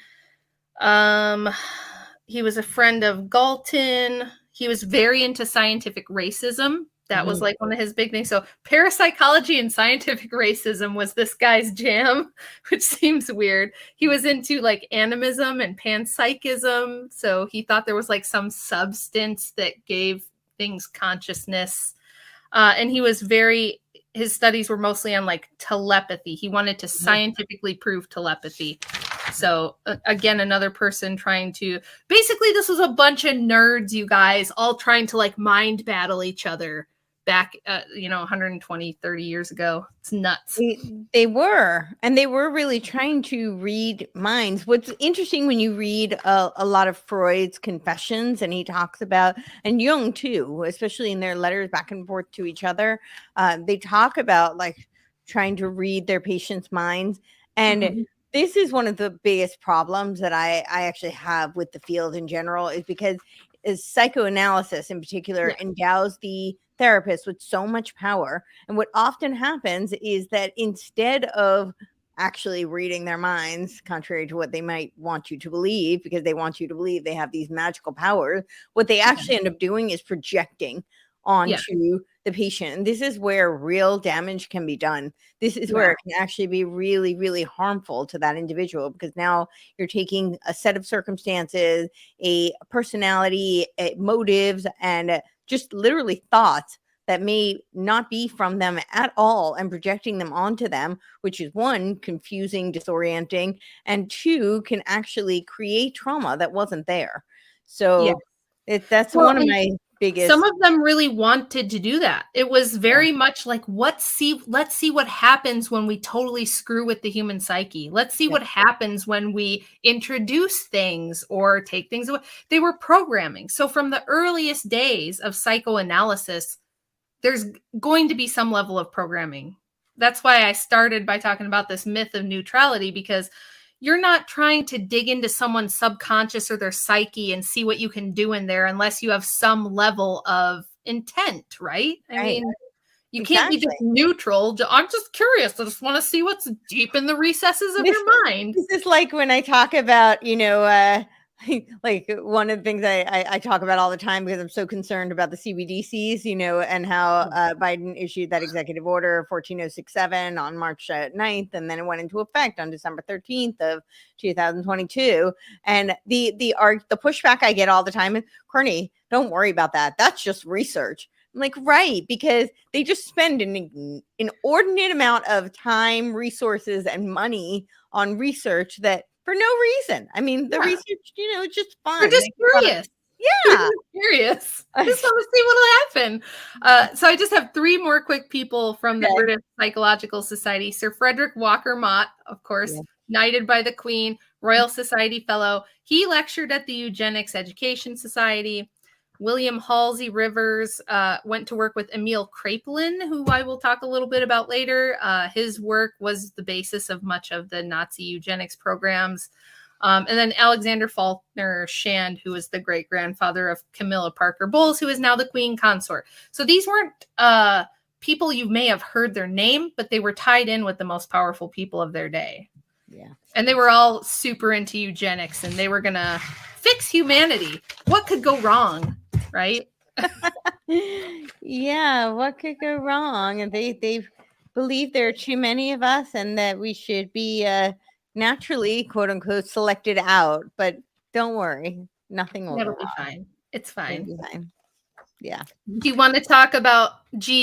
He was a friend of Galton. He was very into scientific racism. That was like one of his big things. So parapsychology and scientific racism was this guy's jam, which seems weird. He was into like animism and panpsychism. So he thought there was like some substance that gave things consciousness. And he was his studies were mostly on like telepathy. He wanted to scientifically prove telepathy. So again, another person trying to, basically this was a bunch of nerds, you guys, all trying to like mind battle each other back, 120, 30 years ago. It's nuts. They were, and they were really trying to read minds. What's interesting when you read a lot of Freud's confessions, and he talks about, and Jung too, especially in their letters back and forth to each other, they talk about like trying to read their patients' minds. And this is one of the biggest problems that I actually have with the field in general, is because psychoanalysis in particular endows the therapist with so much power. And what often happens is that instead of actually reading their minds, contrary to what they might want you to believe, because they want you to believe they have these magical powers, what they actually end up doing is projecting onto the patient. And this is where real damage can be done. This is where it can actually be really, really harmful to that individual, because now you're taking a set of circumstances, a personality, motives, and just literally thoughts that may not be from them at all and projecting them onto them, which is one, confusing, disorienting, and two, can actually create trauma that wasn't there. So that's one of my biggest. Some of them really wanted to do that. It was very much like, let's see what happens when we totally screw with the human psyche. Let's see what happens when we introduce things or take things away. They were programming. So from the earliest days of psychoanalysis, there's going to be some level of programming. That's why I started by talking about this myth of neutrality, because you're not trying to dig into someone's subconscious or their psyche and see what you can do in there unless you have some level of intent, right? I mean, you can't be just neutral. I'm just curious. I just want to see what's deep in the recesses of your mind. This is like when I talk about, like one of the things I talk about all the time, because I'm so concerned about the CBDCs, and how Biden issued that executive order 14067 on March 9th, and then it went into effect on December 13th of 2022. And the pushback I get all the time is, Courtenay, don't worry about that. That's just research. I'm like, right, because they just spend an inordinate amount of time, resources, and money on research that for no reason. I mean, the research, it's just fun. We're just curious. Curious. I just want to see what'll happen. So I just have three more quick people from the British Psychological Society. Sir Frederick Walker Mott, of course, knighted by the Queen, Royal Society Fellow. He lectured at the Eugenics Education Society. William Halsey Rivers went to work with Emil Kraepelin, who I will talk a little bit about later. His work was the basis of much of the Nazi eugenics programs. And then Alexander Faulkner Shand, who was the great-grandfather of Camilla Parker Bowles, who is now the Queen Consort. So these weren't people you may have heard their name, but they were tied in with the most powerful people of their day. Yeah. And they were all super into eugenics, and they were going to fix humanity. What could go wrong? Right? What could go wrong? And they believe there are too many of us and that we should be naturally, quote unquote, selected out. But don't worry, nothing will be fine. It's fine. It'll be fine. Yeah. Do you want to talk about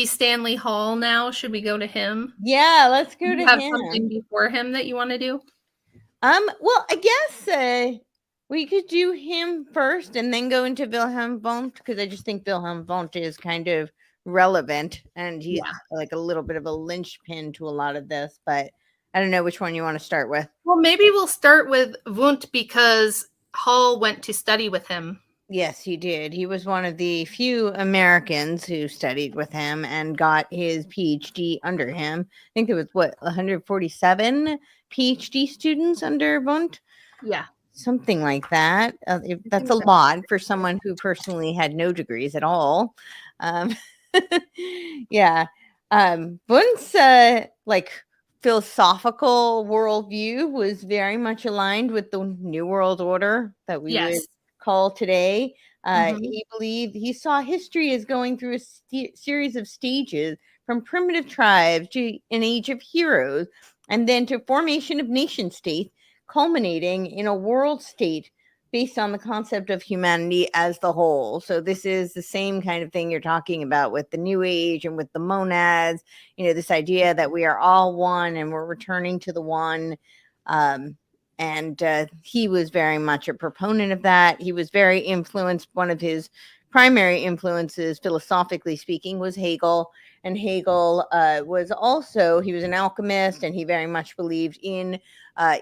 Stanley Hall now? Should we go to him? Yeah, let's go to him. Have something before him that you want to do? Well, I guess we could do him first and then go into Wilhelm Wundt, because I just think Wilhelm Wundt is kind of relevant, and he's like a little bit of a linchpin to a lot of this, but I don't know which one you want to start with. Well, maybe we'll start with Wundt because Hall went to study with him. Yes, he did. He was one of the few Americans who studied with him and got his PhD under him. I think there was 147 PhD students under Wundt? Yeah. Something like that. That's a lot for someone who personally had no degrees at all. Wundt's like philosophical worldview was very much aligned with the New World Order that we would call today. He believed he saw history as going through a series of stages from primitive tribes to an age of heroes, and then to formation of nation states, culminating in a world state based on the concept of humanity as the whole. So this is the same kind of thing you're talking about with the New Age and with the monads, this idea that we are all one and we're returning to the one. And he was very much a proponent of that. He was very influenced. One of his primary influences, philosophically speaking, was Hegel. And Hegel was an alchemist, and he very much believed in,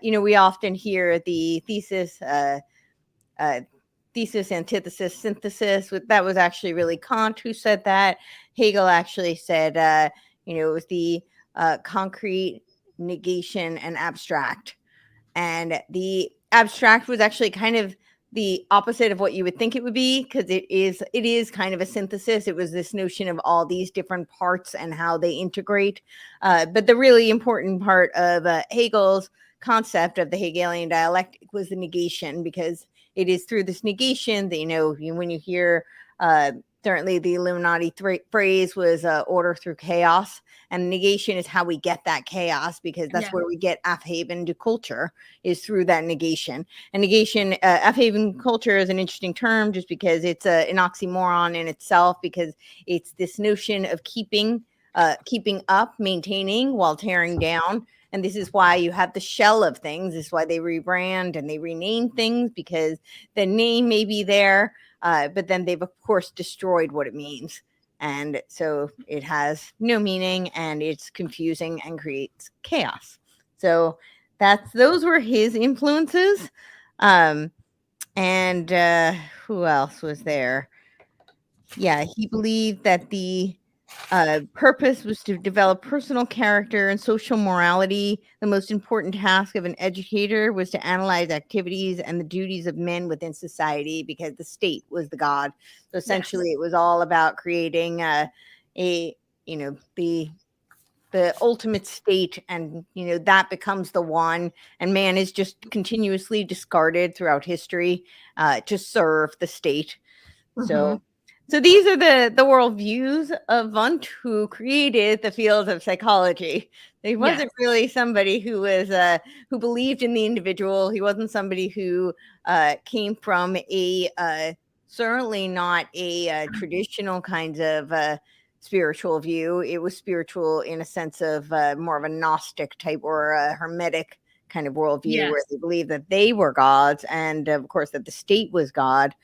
we often hear the thesis, antithesis, synthesis. That was actually really Kant who said that. Hegel actually said, it was the concrete, negation, and abstract. And the abstract was actually kind of the opposite of what you would think it would be, because it is kind of a synthesis. It was this notion of all these different parts and how they integrate. But the really important part of Hegel's concept of the Hegelian dialectic was the negation, because it is through this negation that, when you hear certainly the Illuminati phrase was order through chaos. And negation is how we get that chaos, because that's where we get Afhaven to culture, is through that negation. And negation, Afhaven culture is an interesting term just because it's an oxymoron in itself, because it's this notion of keeping up, maintaining while tearing down. And this is why you have the shell of things. This is why they rebrand and they rename things, because the name may be there, but then they've, of course, destroyed what it means. And so it has no meaning, and it's confusing and creates chaos. So those were his influences. And who else was there? Yeah, he believed that the purpose was to develop personal character and social morality. The most important task of an educator was to analyze activities and the duties of men within society, because the state was the god. So essentially, it was all about creating the ultimate state, and that becomes the one, and man is just continuously discarded throughout history to serve the state. So these are the worldviews of Wundt, who created the field of psychology. He wasn't really somebody who was who believed in the individual. He wasn't somebody who came from certainly not a traditional kind of spiritual view. It was spiritual in a sense of more of a Gnostic type or a Hermetic kind of worldview, where they believed that they were gods, and of course that the state was God.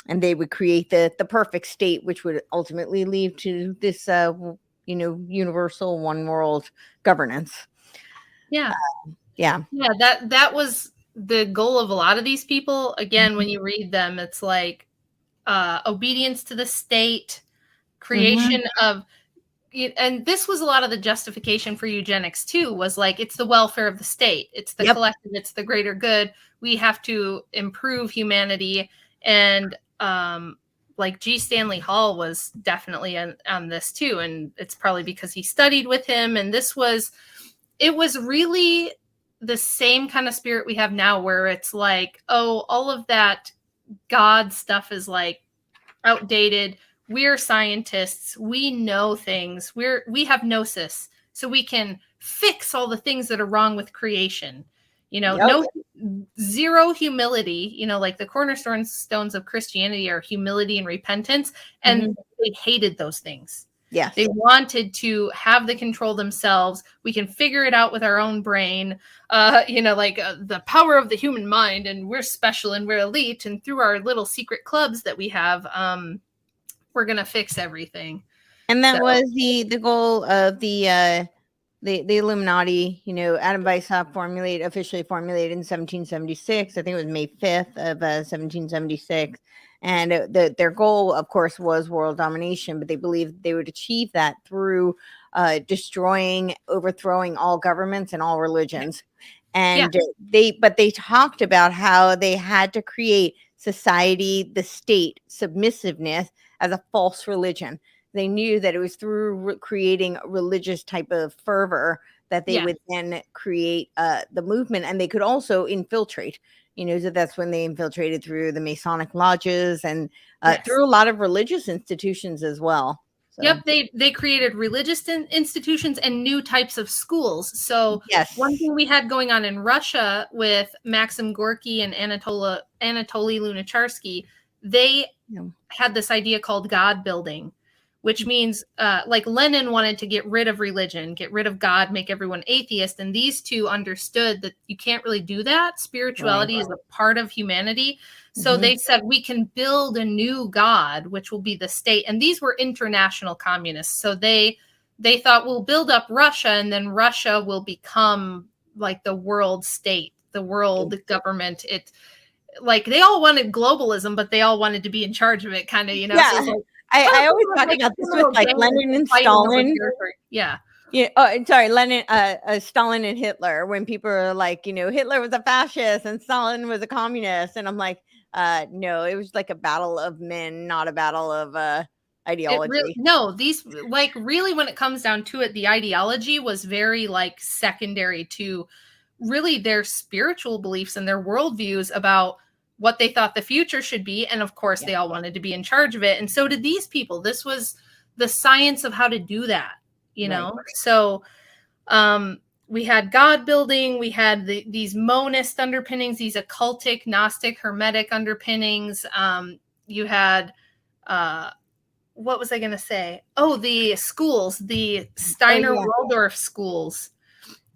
And they would create the perfect state, which would ultimately lead to this, universal one world governance. That was the goal of a lot of these people. Again, when you read them, it's like obedience to the state, creation of, and this was a lot of the justification for eugenics too, was like, it's the welfare of the state, it's the collective, it's the greater good. We have to improve humanity. And like G. Stanley Hall was definitely on this too. And it's probably because he studied with him. And it was really the same kind of spirit we have now, where it's like, oh, all of that God stuff is like outdated. We're scientists. We know things. We have gnosis, so we can fix all the things that are wrong with creation. No zero humility, like the cornerstones of Christianity are humility and repentance. And they hated those things. Yes. They wanted to have the control themselves. We can figure it out with our own brain, the power of the human mind, and we're special and we're elite. And through our little secret clubs that we have, we're going to fix everything. And that was the goal of the Illuminati. Adam Weishaupt officially formulated in 1776. I think it was May 5th of 1776. And their goal, of course, was world domination, but they believed they would achieve that through overthrowing all governments and all religions. And they talked about how they had to create society, the state, submissiveness as a false religion. They knew that it was through creating a religious type of fervor that they would then create the movement, and they could also infiltrate. So that's when they infiltrated through the Masonic lodges and Yes. through a lot of religious institutions as well. So. Yep, they created religious institutions and new types of schools. So yes. One thing we had going on in Russia with Maxim Gorky and Anatoly Lunacharsky, they had this idea called God building, which means like Lenin wanted to get rid of religion, get rid of God, make everyone atheist. And these two understood that you can't really do that. Spirituality is a part of humanity. So they said, we can build a new God, which will be the state. And these were international communists. So they thought, we'll build up Russia, and then Russia will become like the world state, the world government. It like they all wanted globalism, but they all wanted to be in charge of it, kind of, Yeah. So like, I always talk about this with like Lenin and Stalin. Yeah. Yeah. Oh, sorry, Lenin, Stalin and Hitler. When people are like, Hitler was a fascist and Stalin was a communist, and I'm like, no, it was like a battle of men, not a battle of ideology. These like really, when it comes down to it, the ideology was very like secondary to really their spiritual beliefs and their worldviews about what they thought the future should be. And of course, they all wanted to be in charge of it. And so did these people. This was the science of how to do that, know? So we had God building, we had these monist underpinnings, these occultic, Gnostic, Hermetic underpinnings. You had, what was I going to say? Oh, the schools, the Steiner Waldorf schools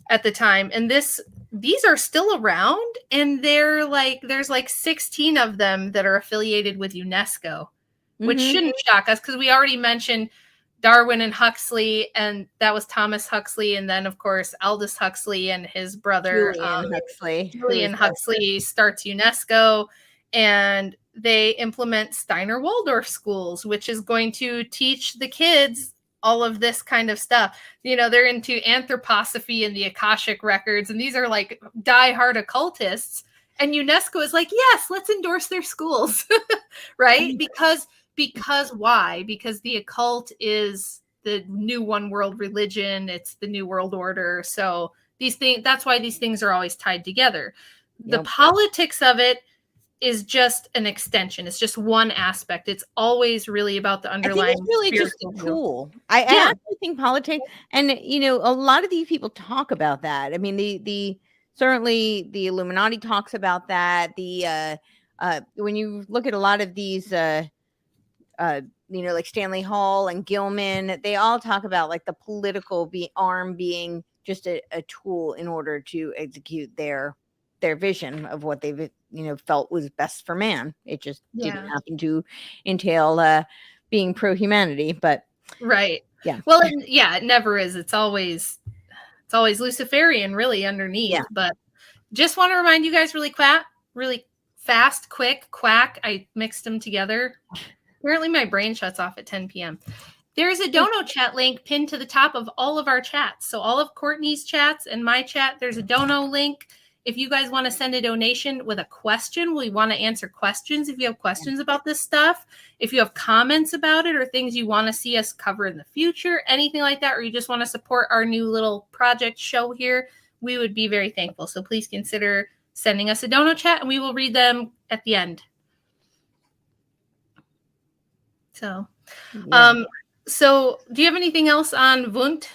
at the time. And these are still around, and there's like 16 of them that are affiliated with UNESCO, which shouldn't shock us because we already mentioned Darwin and Huxley, and that was Thomas Huxley, and then of course Aldous Huxley and his brother Julian Huxley starts UNESCO, and they implement Steiner Waldorf schools, which is going to teach the kids all of this kind of stuff. They're into anthroposophy and the Akashic records, and these are like diehard occultists, and UNESCO is like, yes, let's endorse their schools. Right? Because why? Because the occult is the new one world religion. It's the new world order. So that's why these things are always tied together. The politics of it is just an extension. It's just one aspect. It's always really about the underlying. I think it's really just a tool. I actually think politics, and a lot of these people talk about that. I mean, certainly the Illuminati talks about that. When you look at a lot of these like Stanley Hall and Gilman, they all talk about like the political arm being just a tool in order to execute their vision of what they've felt was best for man. It just didn't happen to entail being pro-humanity, but well, it never is. It's always Luciferian really underneath. But just want to remind you guys really fast, quick, quack, I mixed them together. Apparently my brain shuts off at 10 p.m. There's a Dono chat link pinned to the top of all of our chats. So all of Courtney's chats and my chat, there's a Dono link. If you guys want to send a donation with a question, we want to answer questions. If you have questions about this stuff, if you have comments about it or things you want to see us cover in the future, anything like that, or you just want to support our new little project show here, we would be very thankful. So please consider sending us a Dono chat, and we will read them at the end. So, so do you have anything else on Wundt?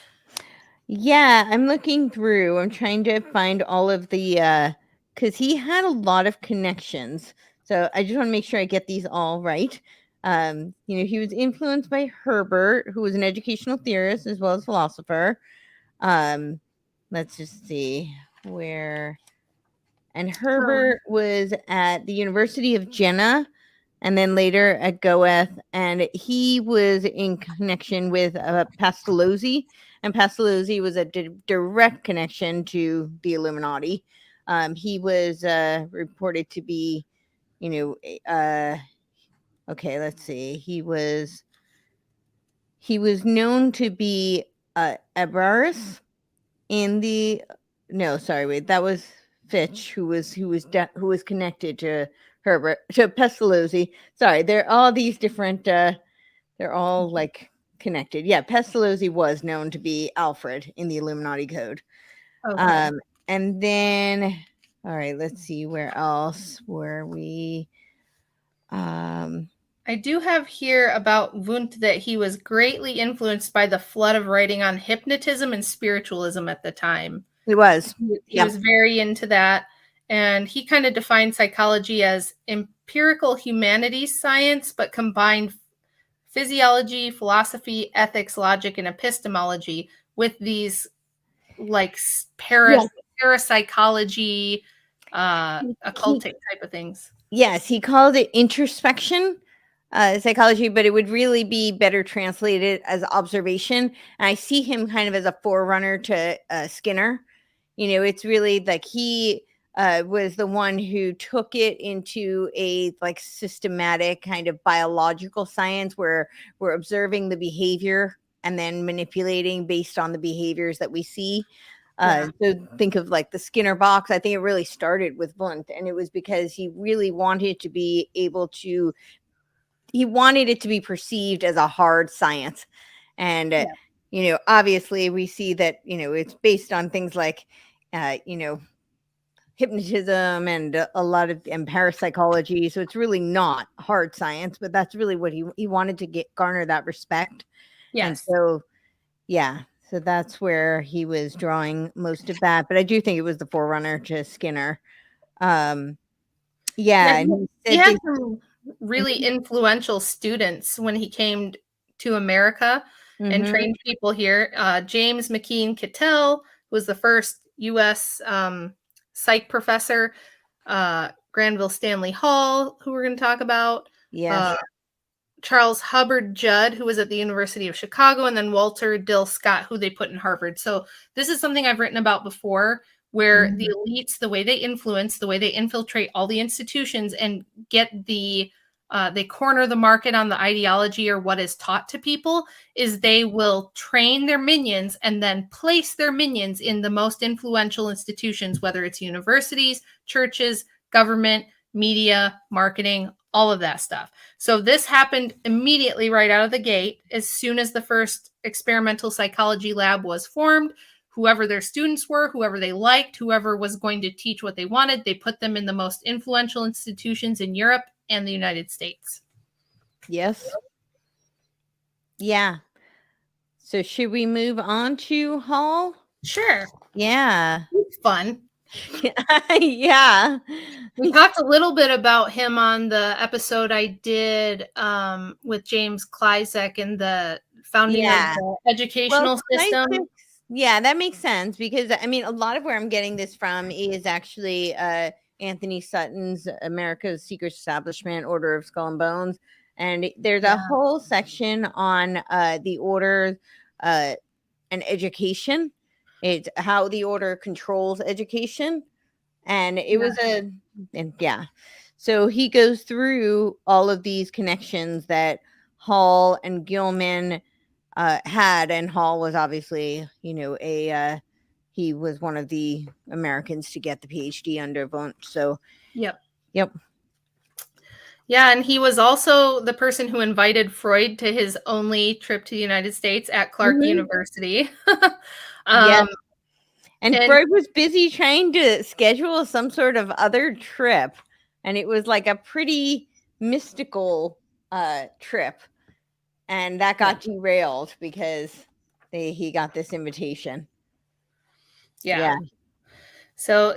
Yeah, I'm looking through. I'm trying to find all of the, because he had a lot of connections. So I just want to make sure I get these all right. He was influenced by Herbert, who was an educational theorist as well as philosopher. Let's just see where. And Herbert was at the University of Jena, and then later at Goethe, and he was in connection with Pestalozzi, and Pestalozzi was a direct connection to the Illuminati. He was reported to be, okay, let's see. He was known to be Abaris in the. No, sorry, wait, that was Fitch, who was connected to Herbert, to Pestalozzi. Sorry, they're all these different. They're all like connected. Yeah, Pestalozzi was known to be Alfred in the Illuminati code. Okay. And then All right, let's see, where else were we? I do have here about Wundt that he was greatly influenced by the flood of writing on hypnotism and spiritualism at the time. It was. He was very into that. And he kind of defined psychology as empirical humanities science, but combined physiology, philosophy, ethics, logic, and epistemology with these like parapsychology, occultic type of things. Yes, he called it introspection psychology, but it would really be better translated as observation. And I see him kind of as a forerunner to Skinner. You know, it's really like he was the one who took it into a like systematic kind of biological science where we're observing the behavior and then manipulating based on the behaviors that we see. So think of like the Skinner box. I think it really started with Wundt, and it was because he really wanted to be able to, he wanted it to be perceived as a hard science. And, you know, obviously we see that, you know, it's based on things like, you know, hypnotism and a lot of and parapsychology. So it's really not hard science, but that's really what he wanted to garner that respect. Yes. And so, yeah. So that's where he was drawing most of that. But I do think it was the forerunner to Skinner. And he had some really influential students when he came to America and trained people here. James McKean Cattell was the first U.S. Psych professor. Granville Stanley Hall, who we're going to talk about. Yes. Charles Hubbard Judd, who was at the University of Chicago, and then Walter Dill Scott, who they put in Harvard. So this is something I've written about before, where the elites, the way they influence, the way they infiltrate all the institutions and get the, they corner the market on the ideology or what is taught to people, is they will train their minions and then place their minions in the most influential institutions, whether it's universities, churches, government, media, marketing, all of that stuff. So this happened immediately right out of the gate. As soon as the first experimental psychology lab was formed, whoever their students were, whoever they liked, whoever was going to teach what they wanted, they put them in the most influential institutions in Europe and the United States. Yes. Yeah. So should we move on to Hall? Sure. Yeah. It's fun. Yeah. We talked a little bit about him on the episode I did with James Klizek and the founding of the educational system. Yeah, that makes sense because I mean, a lot of where I'm getting this from is actually Anthony Sutton's America's Secret Establishment, Order of Skull and Bones. And there's a whole section on the order and education. It's how the order controls education. And it was so he goes through all of these connections that Hall and Gilman had, and Hall was obviously, you know, he was one of the Americans to get the PhD under Wundt. So, Yep. Yeah, and he was also the person who invited Freud to his only trip to the United States at Clark University. And Freud was busy trying to schedule some sort of other trip, and it was like a pretty mystical trip, and that got derailed because he got this invitation. Yeah. So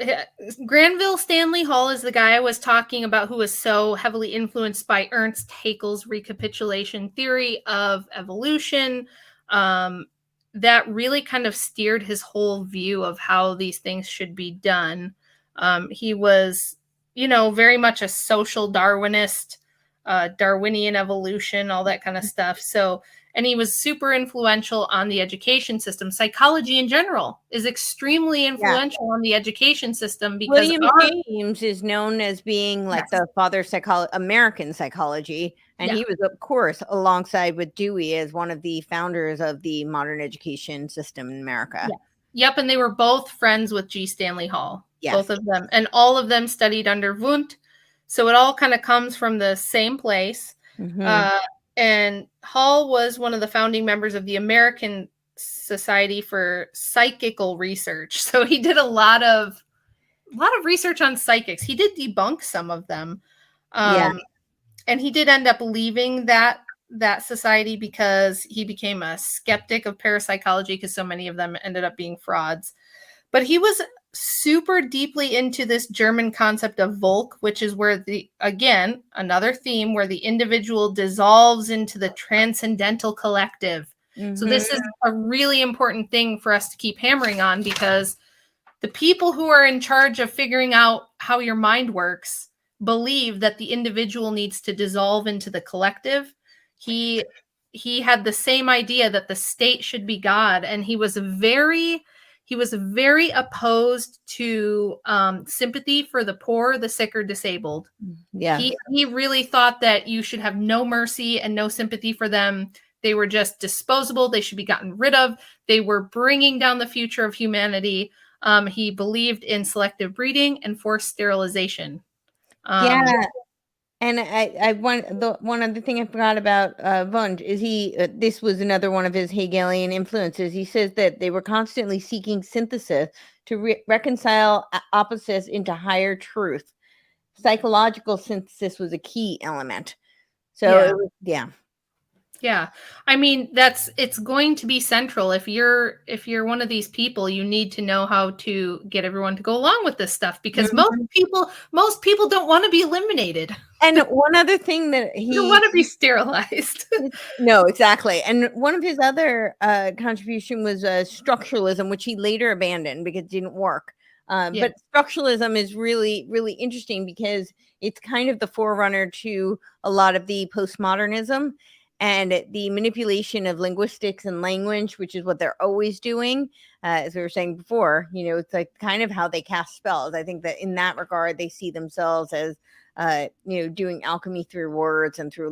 Granville Stanley Hall is the guy I was talking about who was so heavily influenced by Ernst Haeckel's recapitulation theory of evolution. That really kind of steered his whole view of how these things should be done. He was, you know, very much a social Darwinist, Darwinian evolution, all that kind of stuff. So, and he was super influential on the education system. Psychology in general is extremely influential on the education system because William James is known as being like the father of American psychology. And he was, of course, alongside with Dewey as one of the founders of the modern education system in America. Yep. And they were both friends with G. Stanley Hall, both of them. And all of them studied under Wundt. So it all kind of comes from the same place. And Hall was one of the founding members of the American Society for Psychical Research. So he did a lot of lot of research on psychics. He did debunk some of them. Yeah. And he did end up leaving that society because he became a skeptic of parapsychology because so many of them ended up being frauds. But he was super deeply into this German concept of Volk, which is where again, another theme where the individual dissolves into the transcendental collective. Mm-hmm. So this is a really important thing for us to keep hammering on, because the people who are in charge of figuring out how your mind works believe that the individual needs to dissolve into the collective. He had the same idea that the state should be God, and he was very opposed to sympathy for the poor, the sick, or disabled. Yeah, he really thought that you should have no mercy and no sympathy for them. They were just disposable. They should be gotten rid of. They were bringing down the future of humanity. He believed in selective breeding and forced sterilization. Yeah. And one other thing I forgot about Wundt is this was another one of his Hegelian influences. He says that they were constantly seeking synthesis to reconcile opposites into higher truth. Psychological synthesis was a key element. So yeah. I mean, it's going to be central. If you're one of these people, you need to know how to get everyone to go along with this stuff, because most people don't want to be eliminated. And one other thing that he don't want to be sterilized. No, exactly. And one of his other contribution was structuralism, which he later abandoned because it didn't work. But structuralism is really, really interesting because it's kind of the forerunner to a lot of the postmodernism and the manipulation of linguistics and language, which is what they're always doing. As we were saying before, it's like kind of how they cast spells. I think that in that regard, they see themselves as, doing alchemy through words and through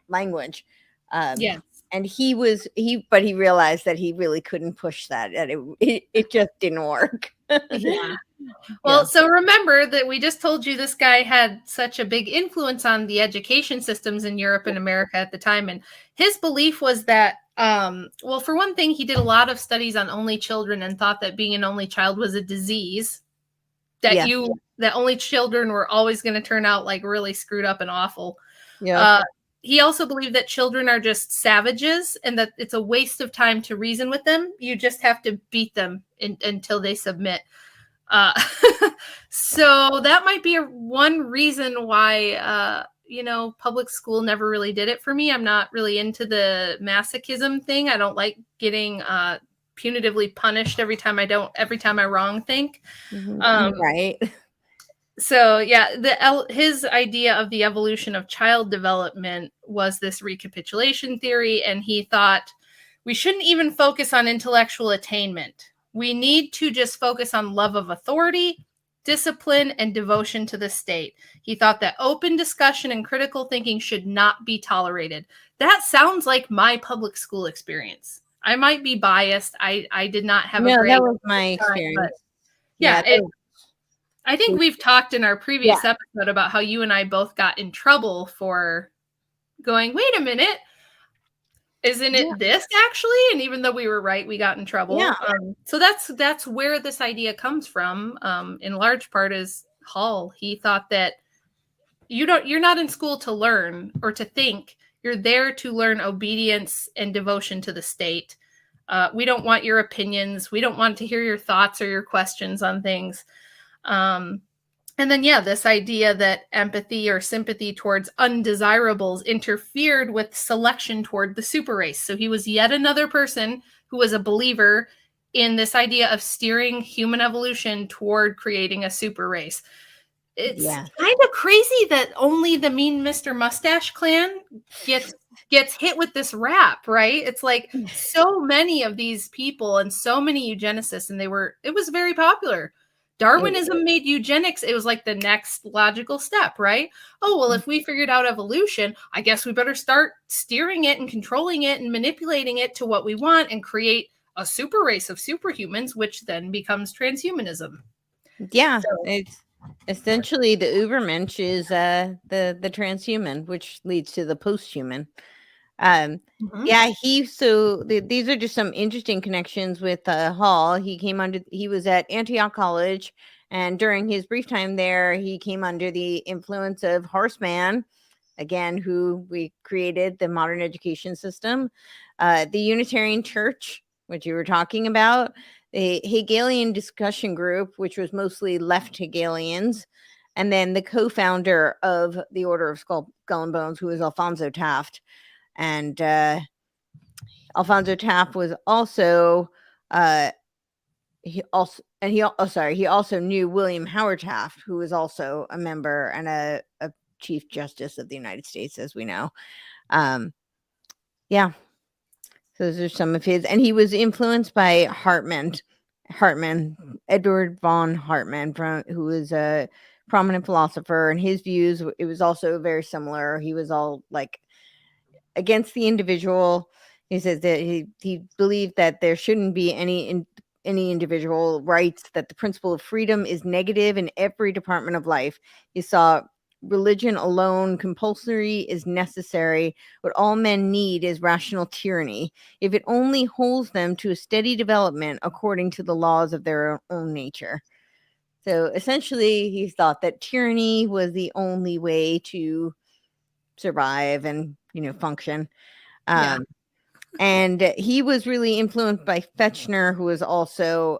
language. And he realized that he really couldn't push that. It just didn't work. Yeah. Well, so remember that we just told you this guy had such a big influence on the education systems in Europe and America at the time. And his belief was that, well, for one thing, he did a lot of studies on only children and thought that being an only child was a disease, that only children were always going to turn out like really screwed up and awful. Yeah. He also believed that children are just savages and that it's a waste of time to reason with them. You just have to beat them until they submit. So that might be one reason why, public school never really did it for me. I'm not really into the masochism thing. I don't like getting punitively punished every time I wrong think. Right. So his idea of the evolution of child development was this recapitulation theory, and he thought we shouldn't even focus on intellectual attainment. We need to just focus on love of authority, discipline, and devotion to the state. He thought that open discussion and critical thinking should not be tolerated. That sounds like my public school experience. I might be biased. I did not have a great that was my experience. I think we've talked in our previous episode about how you and I both got in trouble for going, wait a minute, isn't it this actually? And even though we were right, we got in trouble. Yeah. So that's where this idea comes from. In large part is Hall. He thought that you're not in school to learn or to think. You're there to learn obedience and devotion to the state. We don't want your opinions. We don't want to hear your thoughts or your questions on things. And then, this idea that empathy or sympathy towards undesirables interfered with selection toward the super race. So he was yet another person who was a believer in this idea of steering human evolution toward creating a super race. It's kind of crazy that only the Mean Mr. Mustache clan gets hit with this rap, right? It's like so many of these people and so many eugenicists, and it was very popular. Darwinism made eugenics. It was like the next logical step, right? Oh, well, if we figured out evolution, I guess we better start steering it and controlling it and manipulating it to what we want and create a super race of superhumans, which then becomes transhumanism. Yeah, so it's essentially the Ubermensch is the transhuman, which leads to the posthuman. These are just some interesting connections with Hall. He was at Antioch College And during his brief time there, he came under the influence of Horseman, again, who we created the modern education system, the Unitarian Church, which you were talking about, the Hegelian discussion group, which was mostly left Hegelians, and then the co-founder of the Order of Skull and Bones, who was Alfonso Taft. And Alfonso Taft was also he also knew William Howard Taft, who was also a member and a Chief Justice of the United States, as we know. Yeah. So those are some of his, and he was influenced by Hartman, Edward von Hartman, who was a prominent philosopher, and his views, it was also very similar. He was all like against the individual. He says that he believed that there shouldn't be any individual rights, that the principle of freedom is negative in every department of life. He saw religion alone compulsory is necessary. What all men need is rational tyranny, if it only holds them to a steady development according to the laws of their own nature. So essentially, he thought that tyranny was the only way to survive and, function. And he was really influenced by Fechner, who was also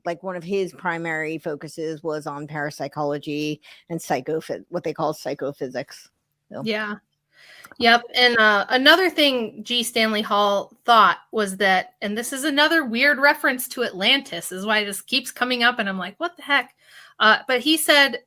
like one of his primary focuses was on parapsychology and what they call psychophysics. So. Yeah. Yep. And another thing G. Stanley Hall thought was that, and this is another weird reference to Atlantis, is why this keeps coming up, and I'm like, what the heck? But he said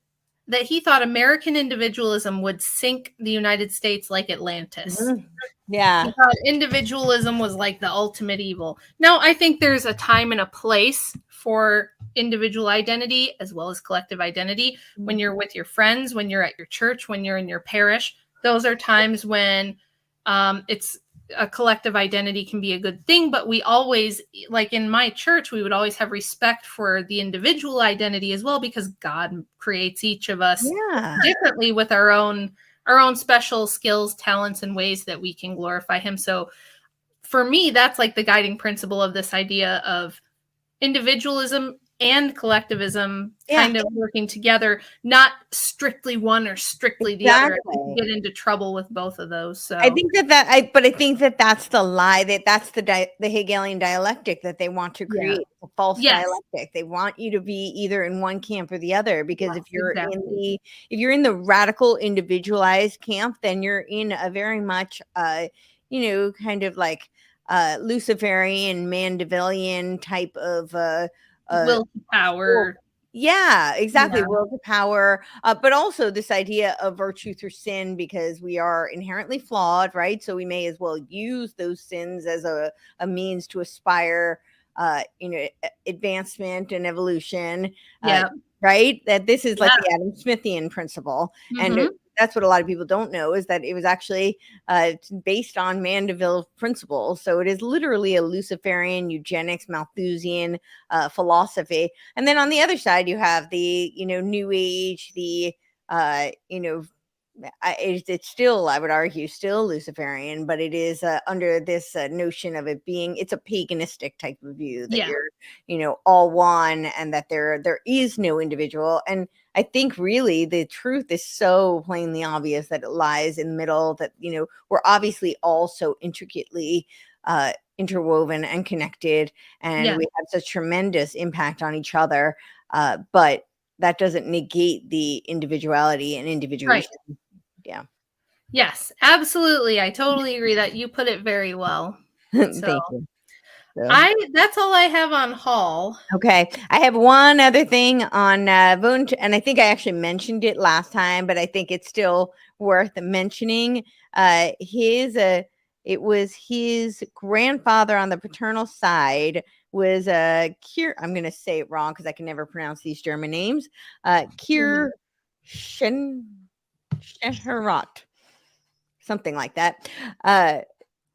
that he thought American individualism would sink the United States like Atlantis. Mm-hmm. Yeah. He thought individualism was like the ultimate evil. Now, I think there's a time and a place for individual identity as well as collective identity. When you're with your friends, when you're at your church, when you're in your parish, those are times when it's a collective identity can be a good thing. But we always, like in my church, we would always have respect for the individual identity as well, because God creates each of us differently with our own special skills, talents, and ways that we can glorify him. So for me, that's like the guiding principle of this idea of individualism and collectivism kind of working together, not strictly one or strictly the other. You get into trouble with both of those. So I think I think that's the lie, that's the Hegelian dialectic that they want to create, a false dialectic. They want you to be either in one camp or the other, because if you're in the radical individualized camp, then you're in a very much kind of like Luciferian, Mandevillean type of will to power. Yeah, exactly. Will to power, but also this idea of virtue through sin, because we are inherently flawed, right? So we may as well use those sins as a means to aspire, advancement and evolution. Right? That this is like the Adam Smithian principle. Mm-hmm. And that's what a lot of people don't know, is that it was actually based on Mandeville principles. So it is literally a Luciferian, eugenics, Malthusian philosophy. And then on the other side, you have the, New Age, the, it's still, I would argue, still Luciferian, but it is under this notion of it being, it's a paganistic type of view that you're, all one, and that there is no individual. And I think really the truth is so plainly obvious that it lies in the middle, that, we're obviously all so intricately interwoven and connected, and we have such tremendous impact on each other. But that doesn't negate the individuality and individuation. Right. Yeah. Yes, absolutely. I totally agree that you put it very well. Thank you. So. That's all I have on Hall. Okay. I have one other thing on Wundt, and I think I actually mentioned it last time, but I think it's still worth mentioning. It was his grandfather on the paternal side was I'm going to say it wrong because I can never pronounce these German names. Scheherat, something like that.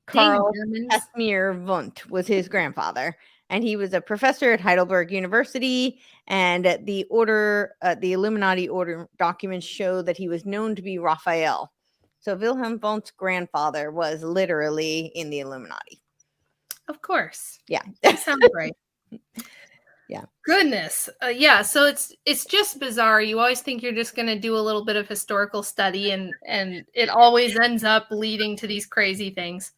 Karl Casimir Wundt was his grandfather, and he was a professor at Heidelberg University. And the Illuminati order documents show that he was known to be Raphael. So Wilhelm Wundt's grandfather was literally in the Illuminati. Of course. Yeah. That sounds right. Yeah. Goodness. Yeah. So it's just bizarre. You always think you're just going to do a little bit of historical study and it always ends up leading to these crazy things.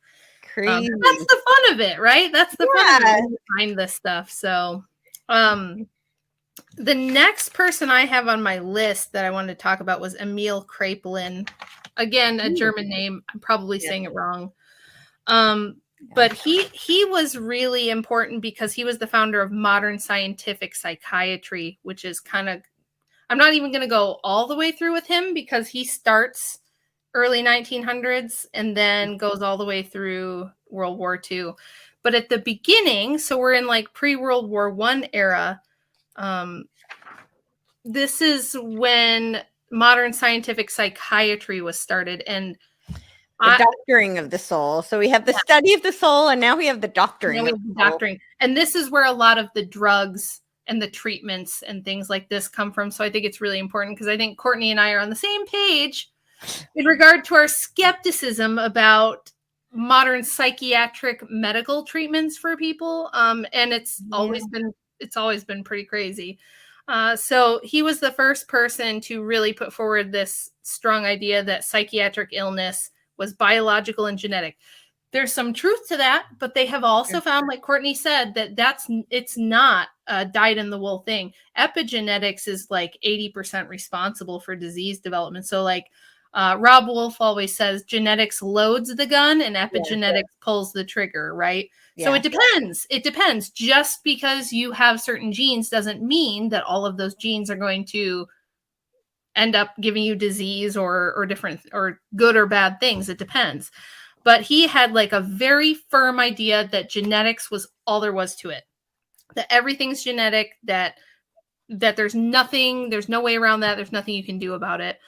Crazy. That's the fun of it, right? That's the fun of it when you find this stuff. So the next person I have on my list that I wanted to talk about was Emil Kraepelin. Again, a German name. I'm probably saying it wrong. But he was really important because he was the founder of modern scientific psychiatry, which is kind of, I'm not even going to go all the way through with him because he starts early 1900s and then goes all the way through World War II. But at the beginning, so we're in like pre-World War I era, this is when modern scientific psychiatry was started, and the doctoring of the soul. So we have the study of the soul, and now we have the doctoring. And this is where a lot of the drugs and the treatments and things like this come from. So I think it's really important because I think Courtenay and I are on the same page in regard to our skepticism about modern psychiatric medical treatments for people. And it's always been pretty crazy. So he was the first person to really put forward this strong idea that psychiatric illness was biological and genetic. There's some truth to that, but they have also found, like Courtenay said, that it's not a dyed-in-the-wool thing. Epigenetics is like 80% responsible for disease development. So like Rob Wolf always says, genetics loads the gun and epigenetics pulls the trigger, right? Yeah. So it depends. It depends. Just because you have certain genes doesn't mean that all of those genes are going to end up giving you disease or different or good or bad things. It depends. But he had like a very firm idea that genetics was all there was to it, that everything's genetic, that there's no way around that. There's nothing you can do about it.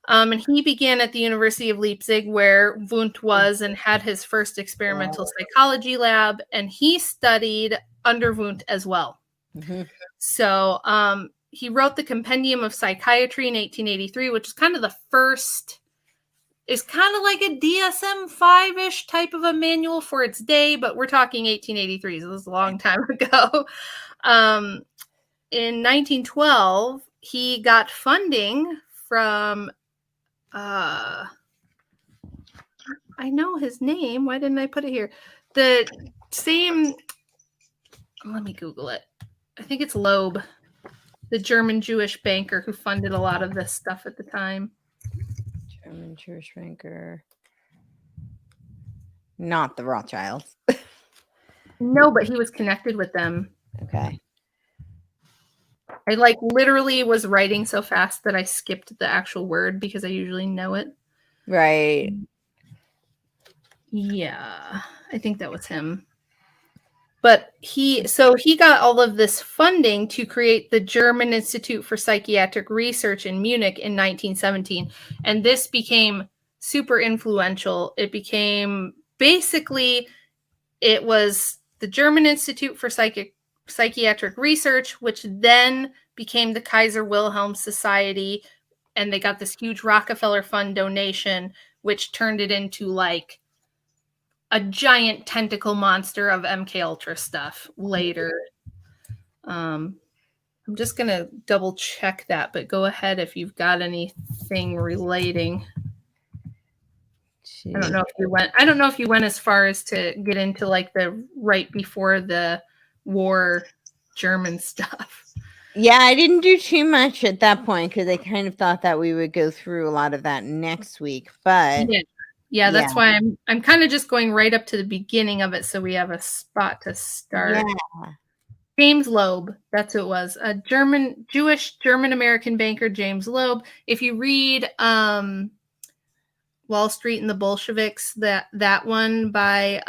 And he began at the University of Leipzig, where Wundt was, and had his first experimental psychology lab. And he studied under Wundt as well. Mm-hmm. So he wrote the Compendium of Psychiatry in 1883, which is kind of the first, is kind of like a DSM-5-ish type of a manual for its day, but we're talking 1883, so this is a long time ago. In 1912, he got funding from, I know his name. Why didn't I put it here? The same, let me Google it. I think it's Loeb, the German Jewish banker who funded a lot of this stuff at the time. German Jewish banker. Not the Rothschilds. No, but he was connected with them. Okay. I like literally was writing so fast that I skipped the actual word because I usually know it. Right. Yeah, I think that was him. But he got all of this funding to create the German Institute for Psychiatric Research in Munich in 1917. And this became super influential. It became basically, it was the German Institute for Psychiatric Research, which then became the Kaiser Wilhelm Society. And they got this huge Rockefeller Fund donation, which turned it into like a giant tentacle monster of MK Ultra stuff later. I'm just going to double check that, but go ahead if you've got anything relating. Jeez. I don't know if you went as far as to get into like the right before the war German stuff. Yeah, I didn't do too much at that point because I kind of thought that we would go through a lot of that next week, but yeah, that's why I'm kind of just going right up to the beginning of it, so we have a spot to start. Yeah. James Loeb, that's who it was, a Jewish German American banker, James Loeb. If you read Wall Street and the Bolsheviks, that one by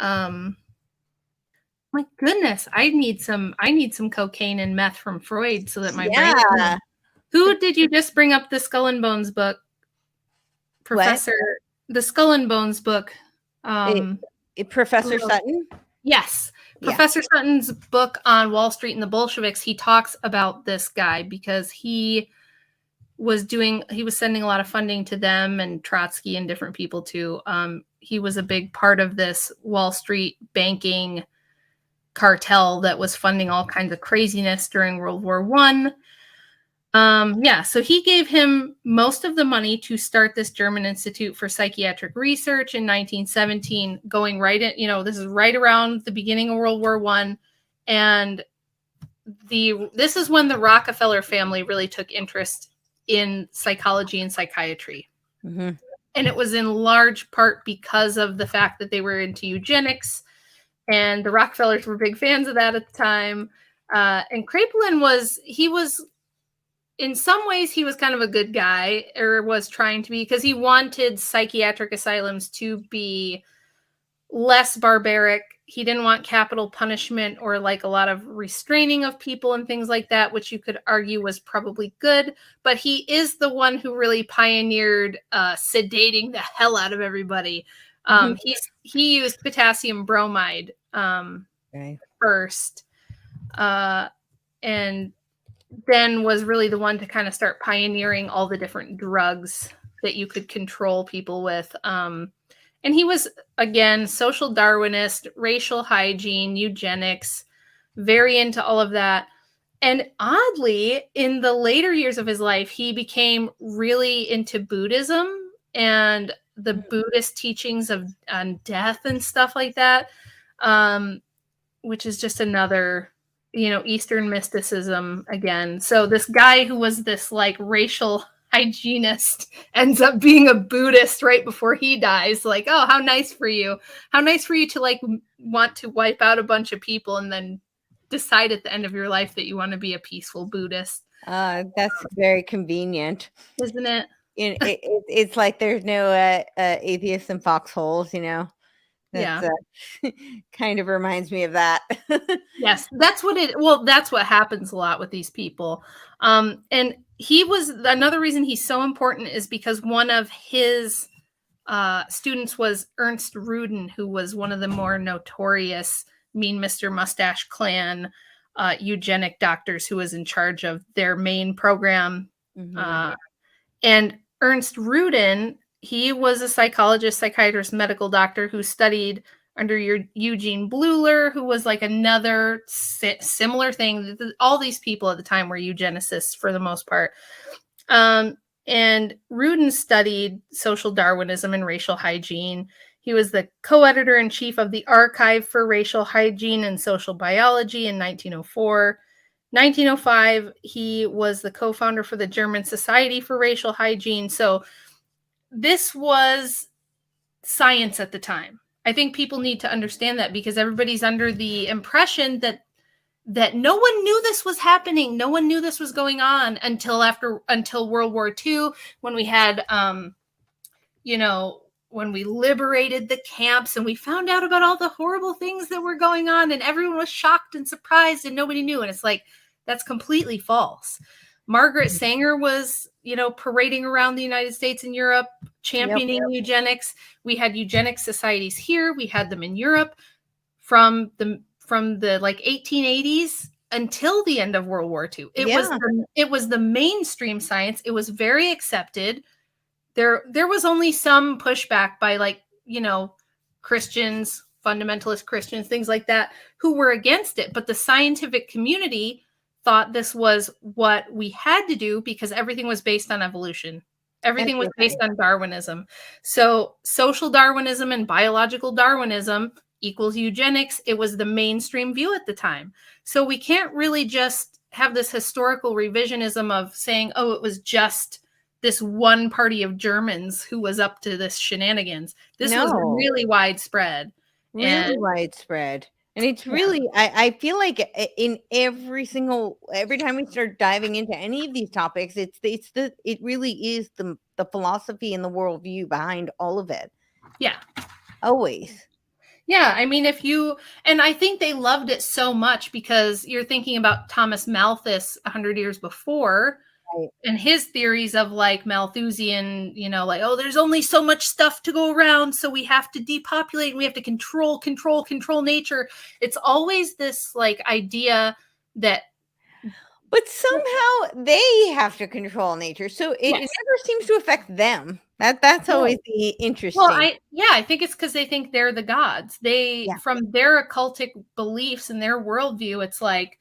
my goodness, I need some cocaine and meth from Freud so that my brain. Who did you just bring up the Skull and Bones book, Professor? What? The Skull and Bones book. Professor Sutton? Yes. Professor Sutton's book on Wall Street and the Bolsheviks, he talks about this guy because he was sending a lot of funding to them and Trotsky and different people too. He was a big part of this Wall Street banking cartel that was funding all kinds of craziness during World War I. So he gave him most of the money to start this German Institute for Psychiatric Research in 1917, going right in, this is right around the beginning of World War I. And this is when the Rockefeller family really took interest in psychology and psychiatry. Mm-hmm. And it was in large part because of the fact that they were into eugenics, and the Rockefellers were big fans of that at the time. And Kraepelin was in some ways, he was kind of a good guy, or was trying to be, because he wanted psychiatric asylums to be less barbaric. He didn't want capital punishment or like a lot of restraining of people and things like that, which you could argue was probably good. But he is the one who really pioneered sedating the hell out of everybody. He used potassium bromide first, and then was really the one to kind of start pioneering all the different drugs that you could control people with. And he was, again, social Darwinist, racial hygiene, eugenics, very into all of that. And oddly, in the later years of his life, he became really into Buddhism and the Buddhist teachings on death and stuff like that, which is just another, Eastern mysticism again. So this guy who was this like racial hygienist ends up being a Buddhist right before he dies. Like, oh, how nice for you. How nice for you to like want to wipe out a bunch of people and then decide at the end of your life that you want to be a peaceful Buddhist. That's very convenient, isn't it? It's like there's no atheists in foxholes, That's, kind of reminds me of that. Yes, that's what happens a lot with these people. And he was, another reason he's so important is because one of his students was Ernst Rudin, who was one of the more notorious Mean Mr. Mustache Clan eugenic doctors who was in charge of their main program. And Ernst Rudin, he was a psychologist, psychiatrist, medical doctor who studied under Eugene Bleuler, who was like another similar thing. All these people at the time were eugenicists for the most part. And Rudin studied social Darwinism and racial hygiene. He was the co-editor-in-chief of the Archive for Racial Hygiene and Social Biology in 1904. 1905, he was the co-founder for the German Society for Racial Hygiene. So this was science at the time. I think people need to understand that, because everybody's under the impression that no one knew this was happening. No one knew this was going on until World War II, when we had, when we liberated the camps and we found out about all the horrible things that were going on, and everyone was shocked and surprised and nobody knew. And it's like, that's completely false. Margaret Sanger was, parading around the United States and Europe, championing eugenics. We had eugenics societies here. We had them in Europe from the like 1880s until the end of World War II. It was the mainstream science. It was very accepted. There was only some pushback by Christians, fundamentalist Christians, things like that, who were against it. But the scientific community thought this was what we had to do, because everything was based on evolution. Everything was based on Darwinism. So social Darwinism and biological Darwinism equals eugenics. It was the mainstream view at the time. So we can't really just have this historical revisionism of saying, oh, it was just this one party of Germans who was up to this shenanigans. This was really widespread. Widespread. And it's really, I feel like in every time we start diving into any of these topics, it really is the philosophy and the worldview behind all of it. Yeah. Always. Yeah. I mean, and I think they loved it so much because you're thinking about Thomas Malthus 100 years before. Right. And his theories of like Malthusian, oh, there's only so much stuff to go around, so we have to depopulate, and we have to control nature. It's always this like idea that, but somehow they have to control nature, so it never seems to affect them. That's always the interesting. Well, I think it's because they think they're the gods. From their occultic beliefs and their worldview, it's like,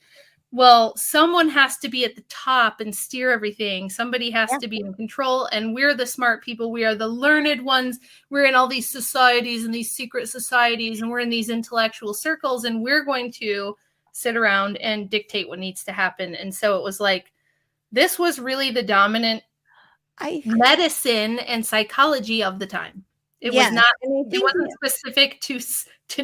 well, someone has to be at the top and steer everything. Somebody has to be in control, and we're the smart people. We are the learned ones. We're in all these societies and these secret societies, and we're in these intellectual circles, and we're going to sit around and dictate what needs to happen. And so it was like, this was really the dominant medicine and psychology of the time. It was not. It wasn't specific to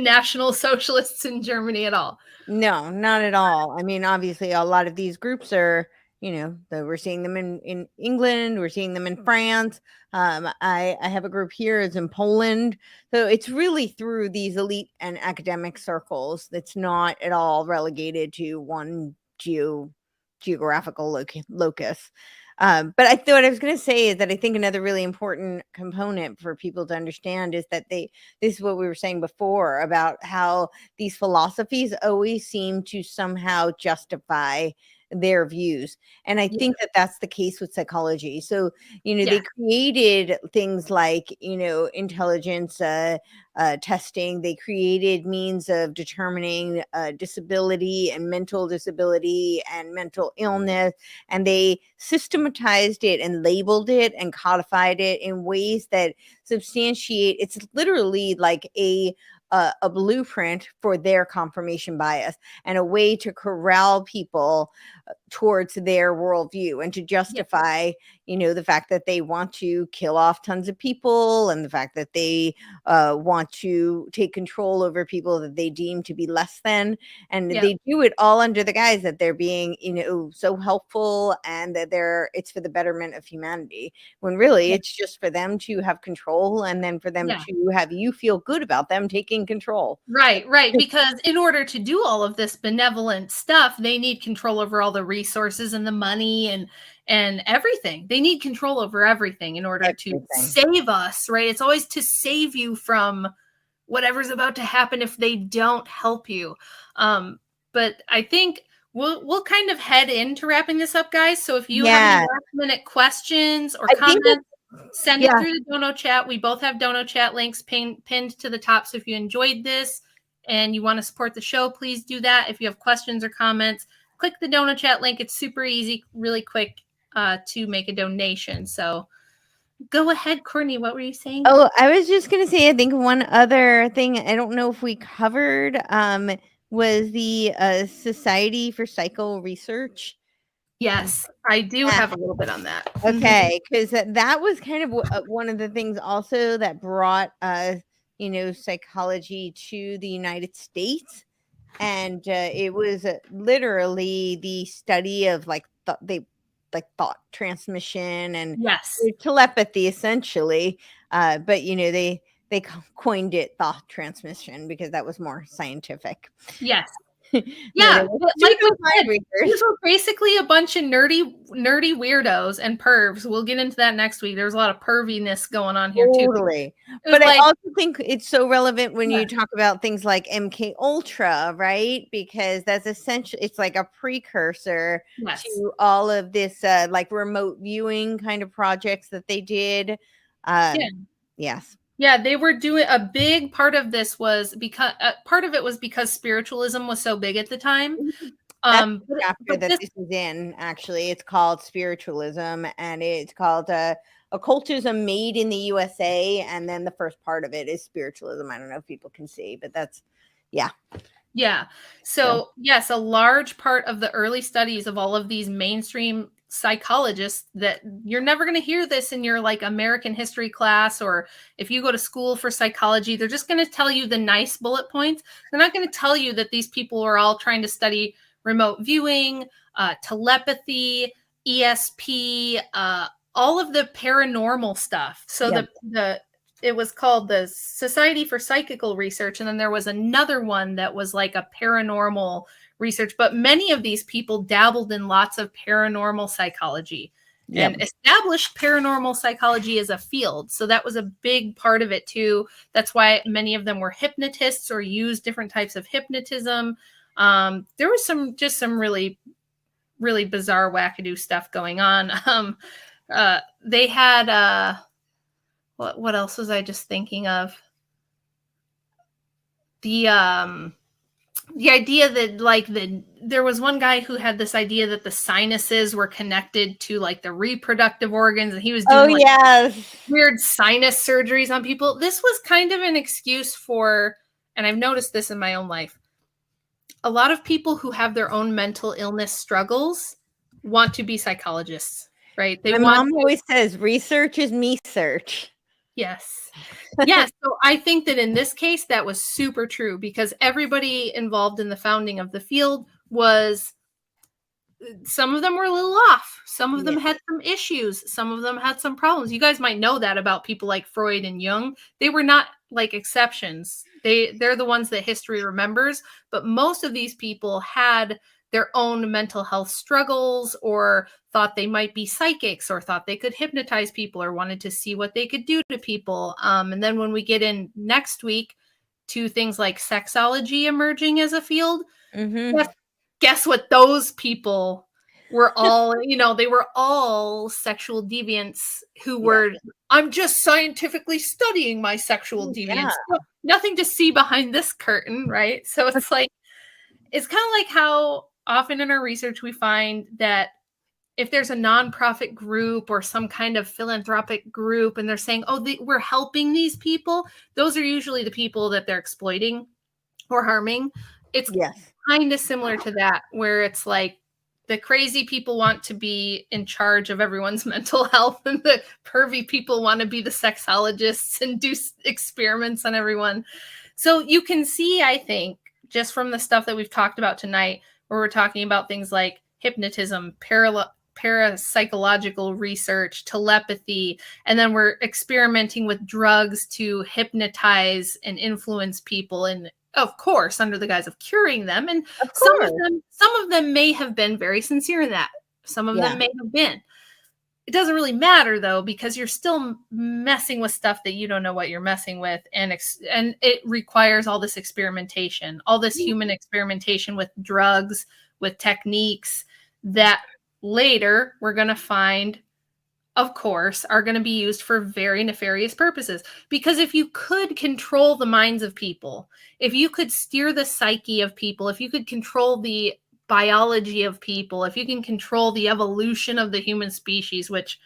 National Socialists in Germany at all. No, not at all. I mean, obviously, a lot of these groups are, we're seeing them in England. We're seeing them in France. I have a group here. It's in Poland. So it's really through these elite and academic circles. That's not at all relegated to one geographical locus. But what I was going to say is that I think another really important component for people to understand is that this is what we were saying before about how these philosophies always seem to somehow justify their views. And I think that's the case with psychology. So, they created things like, intelligence testing. They created means of determining disability and mental disability and mental illness. And they systematized it and labeled it and codified it in ways that substantiate. It's literally like a blueprint for their confirmation bias and a way to corral people towards their worldview and to justify, the fact that they want to kill off tons of people and the fact that they want to take control over people that they deem to be less than. And they do it all under the guise that they're being, so helpful and that it's for the betterment of humanity, when really it's just for them to have control and then for them to have you feel good about them taking control. Right. Because in order to do all of this benevolent stuff, they need control over all the resources and the money and everything. They need control over everything in order to save us, right? It's always to save you from whatever's about to happen if they don't help you. But I think we'll kind of head into wrapping this up, guys. So if you have any last minute questions or comments, send it through the Dono chat. We both have Dono chat links pinned to the top. So if you enjoyed this and you want to support the show, please do that. If you have questions or comments, click the Dono chat link. It's super easy, really quick to make a donation. So go ahead, Courtney. What were you saying? Oh, I was just going to say, I think one other thing I don't know if we covered was the Society for Psycho Research. Yes, I do have a little bit on that. Okay, because that was kind of one of the things also that brought psychology to the United States. And it was literally the study of thought transmission and telepathy, essentially. But they coined it thought transmission because that was more scientific. Yes. Yeah, like these were basically a bunch of nerdy weirdos and pervs. We'll get into that next week. There's a lot of perviness going on here too. But I also think it's so relevant when you talk about things like MK Ultra, right? Because that's essentially, it's like a precursor to all of this like remote viewing kind of projects that they did. Yes. Yeah, they were doing a big part of this was because part of it was because spiritualism was so big at the time. That's the chapter that this is in, actually. It's called Spiritualism, and it's called Occultism Made in the USA, and then the first part of it is Spiritualism. I don't know if people can see, but that's, Yeah. So, yes, a large part of the early studies of all of these mainstream psychologists that you're never going to hear this in your like American history class, or if you go to school for psychology, they're just going to tell you the nice bullet points. They're not going to tell you that these people are all trying to study remote viewing, telepathy, ESP, all of the paranormal stuff. So it was called the Society for Psychical Research. And then there was another one that was like a paranormal research, but many of these people dabbled in lots of paranormal psychology and established paranormal psychology as a field. So that was a big part of it too. That's why many of them were hypnotists or used different types of hypnotism. There was some really, really bizarre wackadoo stuff going on. They had what else was I just thinking of? The idea that there was one guy who had this idea that the sinuses were connected to like the reproductive organs, and he was doing weird sinus surgeries on people. This was kind of an excuse for, and I've noticed this in my own life, a lot of people who have their own mental illness struggles want to be psychologists, right? My mom always says research is me search. Yes. Yes. So I think that in this case, that was super true, because everybody involved in the founding of the field some of them were a little off. Some of them had some issues. Some of them had some problems. You guys might know that about people like Freud and Jung. They were not like exceptions. They're the ones that history remembers. But most of these people had their own mental health struggles, or thought they might be psychics, or thought they could hypnotize people, or wanted to see what they could do to people. And then when we get in next week to things like sexology emerging as a field, guess what those people were all, they were all sexual deviants who were, I'm just scientifically studying my sexual deviance. So nothing to see behind this curtain, right? So it's like, it's kind of like how often in our research we find that if there's a nonprofit group or some kind of philanthropic group and they're saying, oh, we're helping these people, those are usually the people that they're exploiting or harming. It's kind of similar to that, where it's like the crazy people want to be in charge of everyone's mental health, and the pervy people want to be the sexologists and do experiments on everyone. So you can see, I think, just from the stuff that we've talked about tonight, where we're talking about things like hypnotism, parapsychological research, telepathy, and then we're experimenting with drugs to hypnotize and influence people, and of course under the guise of curing them. And some of them may have been very sincere in that. Some of them may have been. It doesn't really matter, though, because you're still messing with stuff that you don't know what you're messing with. And it requires all this experimentation, all this human experimentation with drugs, with techniques that later we're going to find, of course, are going to be used for very nefarious purposes. Because if you could control the minds of people, if you could steer the psyche of people, if you could control the biology of people, if you can control the evolution of the human species, which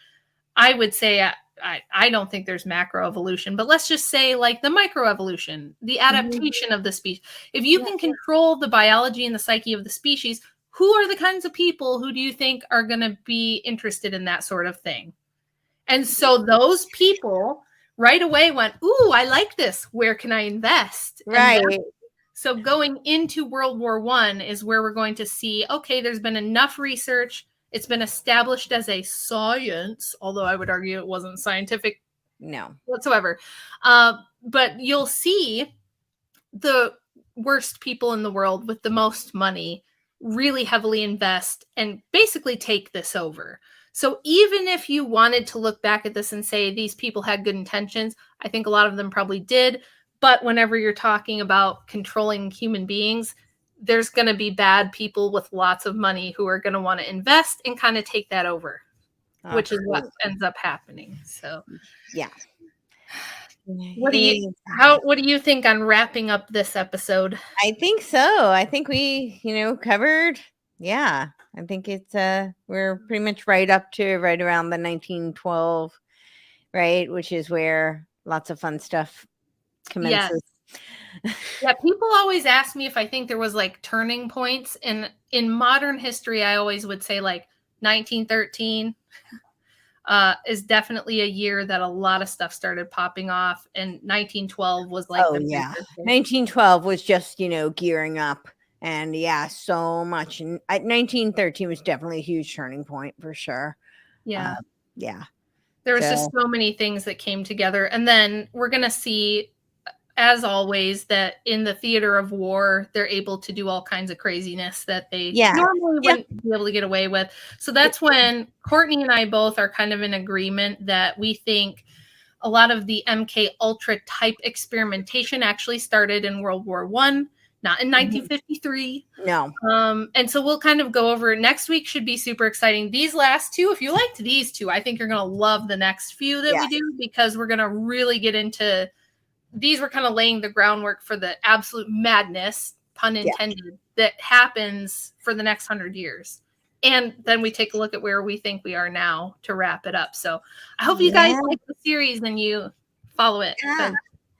I would say I don't think there's macroevolution, but let's just say like the microevolution, the adaptation of the species. If you can control the biology and the psyche of the species, who are the kinds of people who do you think are going to be interested in that sort of thing? And so those people right away went, ooh, I like this. Where can I invest? Right. So going into World War I is where we're going to see, okay, there's been enough research. It's been established as a science, although I would argue it wasn't scientific whatsoever. But you'll see the worst people in the world with the most money really heavily invest and basically take this over. So even if you wanted to look back at this and say these people had good intentions, I think a lot of them probably did. But whenever you're talking about controlling human beings, there's going to be bad people with lots of money who are going to want to invest and kind of take that over, which is what ends up happening. So, What do you think on wrapping up this episode? I think so. I think we, covered. Yeah, I think it's we're pretty much right around the 1912, right, which is where lots of fun stuff commences. Yeah, people always ask me if I think there was like turning points, and in modern history I always would say like 1913 is definitely a year that a lot of stuff started popping off, and 1912 was like 1912 was just gearing up, and so much. And 1913 was definitely a huge turning point for sure. There was just so many things that came together, and then we're gonna see, as always, that in the theater of war, they're able to do all kinds of craziness that they normally wouldn't be able to get away with. So that's when Courtenay and I both are kind of in agreement that we think a lot of the MK Ultra type experimentation actually started in World War I. not in 1953. No. And so we'll kind of go over next week. Should be super exciting. These last two, if you liked these two, I think you're going to love the next few that we do, because we're going to really get into these. We're kind of laying the groundwork for the absolute madness, pun intended, that happens for the next 100 years. And then we take a look at where we think we are now to wrap it up. So I hope you guys like the series and you follow it. Yeah.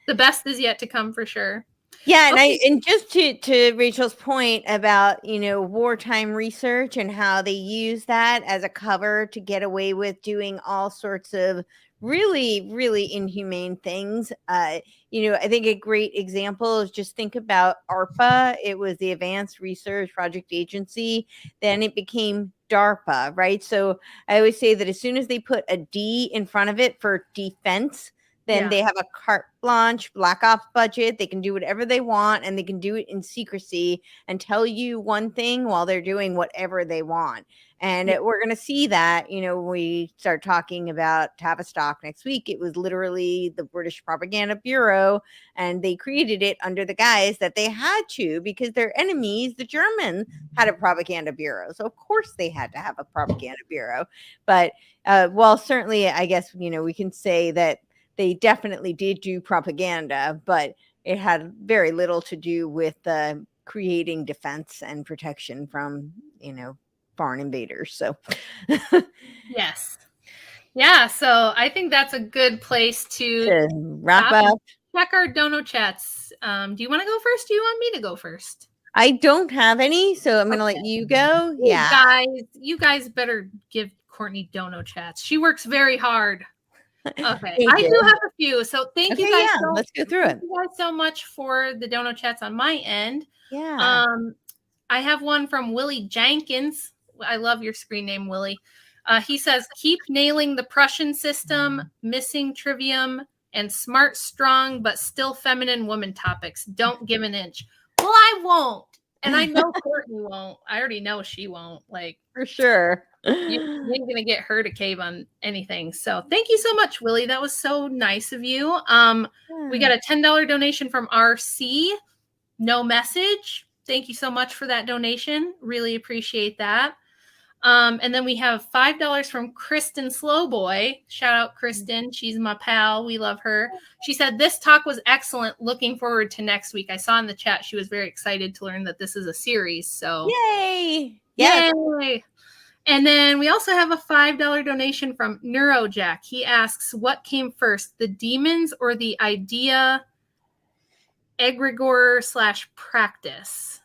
The best is yet to come for sure. Yeah, and just to Rachel's point about, wartime research and how they use that as a cover to get away with doing all sorts of really, really inhumane things. I think a great example is just think about ARPA. It was the Advanced Research Project Agency. Then it became DARPA, right? So I always say that as soon as they put a D in front of it for defense, then they have a carte blanche, black ops budget. They can do whatever they want, and they can do it in secrecy and tell you one thing while they're doing whatever they want. And we're going to see that, when we start talking about Tavistock next week. It was literally the British Propaganda Bureau, and they created it under the guise that they had to, because their enemies, the Germans, had a propaganda bureau. So of course they had to have a propaganda bureau. But certainly, I guess, we can say that they definitely did do propaganda, but it had very little to do with creating defense and protection from, foreign invaders. So, yes. Yeah. So I think that's a good place to wrap up. Check our dono chats. Do you want to go first? Do you want me to go first? I don't have any, so I'm going to let you go. You guys better give Courtenay dono chats. She works very hard. Okay, I do have a few. So thank you guys. Let's go through it. Thank you guys so much for the dono chats on my end. Yeah. I have one from Willie Jenkins. I love your screen name, Willie. He says, keep nailing the Prussian system, missing trivium, and smart, strong, but still feminine woman topics. Don't give an inch. Well, I won't. And I know Courtenay won't. I already know she won't. For sure. You ain't gonna get her to cave on anything. So thank you so much, Willie. That was so nice of you. We got a $10 donation from RC. No message. Thank you so much for that donation. Really appreciate that. And then we have $5 from Kristen Slowboy. Shout out Kristen. She's my pal. We love her. She said, this talk was excellent. Looking forward to next week. I saw in the chat she was very excited to learn that this is a series. So yay. Yay. And then we also have a $5 donation from Neurojack. He asks, what came first, the demons or the idea egregore/practice?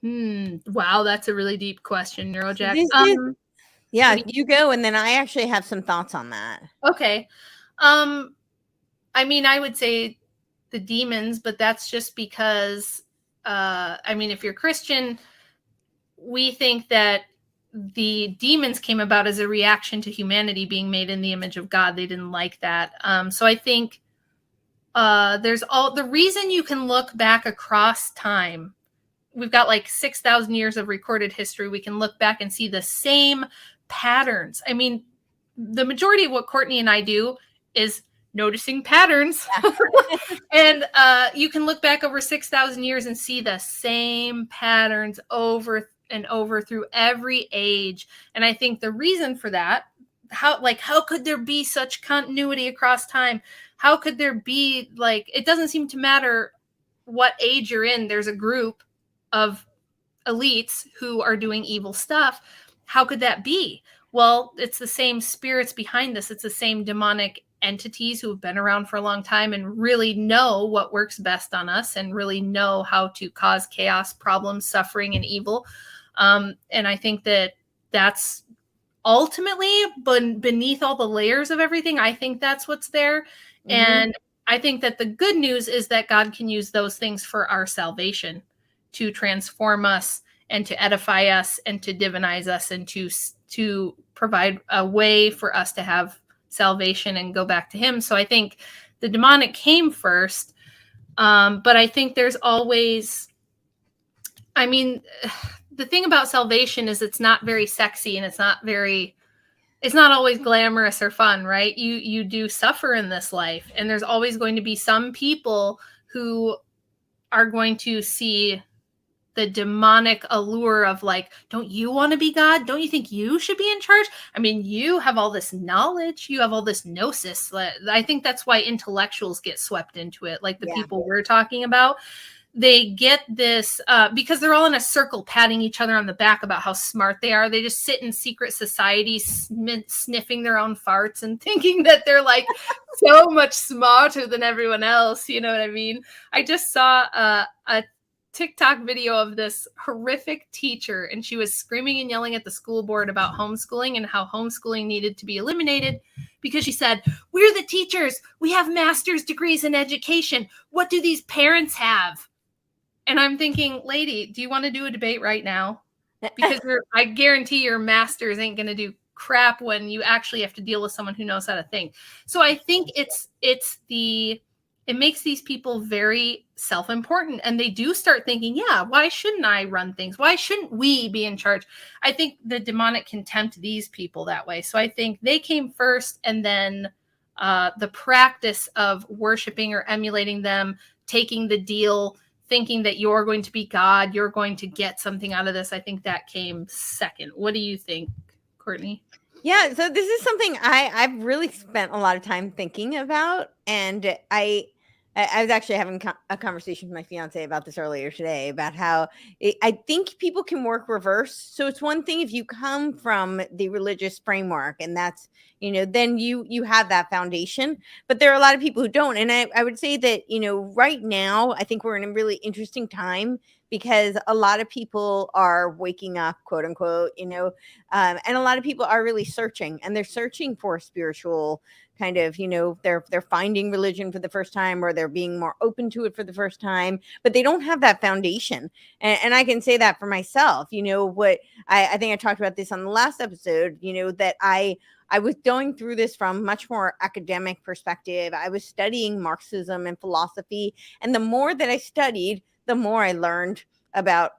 Wow, that's a really deep question, Neurojack. You go, and then I actually have some thoughts on that. Okay. I mean, I would say the demons, but that's just because, if you're Christian, we think that the demons came about as a reaction to humanity being made in the image of God. They didn't like that. So I think there's the reason you can look back across time. We've got 6,000 years of recorded history. We can look back and see the same patterns. I mean, the majority of what Courtenay and I do is noticing patterns. And you can look back over 6,000 years and see the same patterns over and over through every age. And I think the reason for that, how could there be such continuity across time? How could there be it doesn't seem to matter what age you're in. There's a group of elites who are doing evil stuff. How could that be? Well, it's the same spirits behind this. It's the same demonic entities who have been around for a long time and really know what works best on us and really know how to cause chaos, problems, suffering, and evil. And I think that that's ultimately beneath all the layers of everything. I think that's what's there. Mm-hmm. And I think that the good news is that God can use those things for our salvation, to transform us and to edify us and to divinize us and to provide a way for us to have salvation and go back to him. So I think the demonic came first. But I think there's always, the thing about salvation is it's not very sexy and it's not always glamorous or fun, right? You do suffer in this life, and there's always going to be some people who are going to see the demonic allure of like, don't you want to be God? Don't you think you should be in charge? I mean, you have all this knowledge, you have all this gnosis. I think that's why intellectuals get swept into it, like the people we're talking about. They get this because they're all in a circle patting each other on the back about how smart they are. They just sit in secret societies sniffing their own farts and thinking that they're like so much smarter than everyone else. You know what I mean? I just saw a TikTok video of this horrific teacher, and she was screaming and yelling at the school board about homeschooling and how homeschooling needed to be eliminated because she said, we're the teachers. We have master's degrees in education. What do these parents have? And I'm thinking, lady, do you want to do a debate right now? Because I guarantee your master's ain't going to do crap when you actually have to deal with someone who knows how to think. So I think it makes these people very self-important, and they do start thinking, yeah, why shouldn't I run things? Why shouldn't we be in charge? I think the demonic can tempt these people that way. So I think they came first, and then the practice of worshiping or emulating them, taking the deal, thinking that you're going to be God, you're going to get something out of this. I think that came second. What do you think, Courtenay? Yeah, so this is something I've really spent a lot of time thinking about, and I was actually having a conversation with my fiance about this earlier today, about how I think people can work reverse. So it's one thing if you come from the religious framework, and that's, then you have that foundation, but there are a lot of people who don't. And I would say that, right now, I think we're in a really interesting time because a lot of people are waking up, quote unquote, and a lot of people are really searching, and they're searching for spiritual kind of, they're finding religion for the first time, or they're being more open to it for the first time, but they don't have that foundation. And I can say that for myself. What I think I talked about this on the last episode, that I was going through this from much more academic perspective. I was studying Marxism and philosophy, and the more that I studied, the more I learned about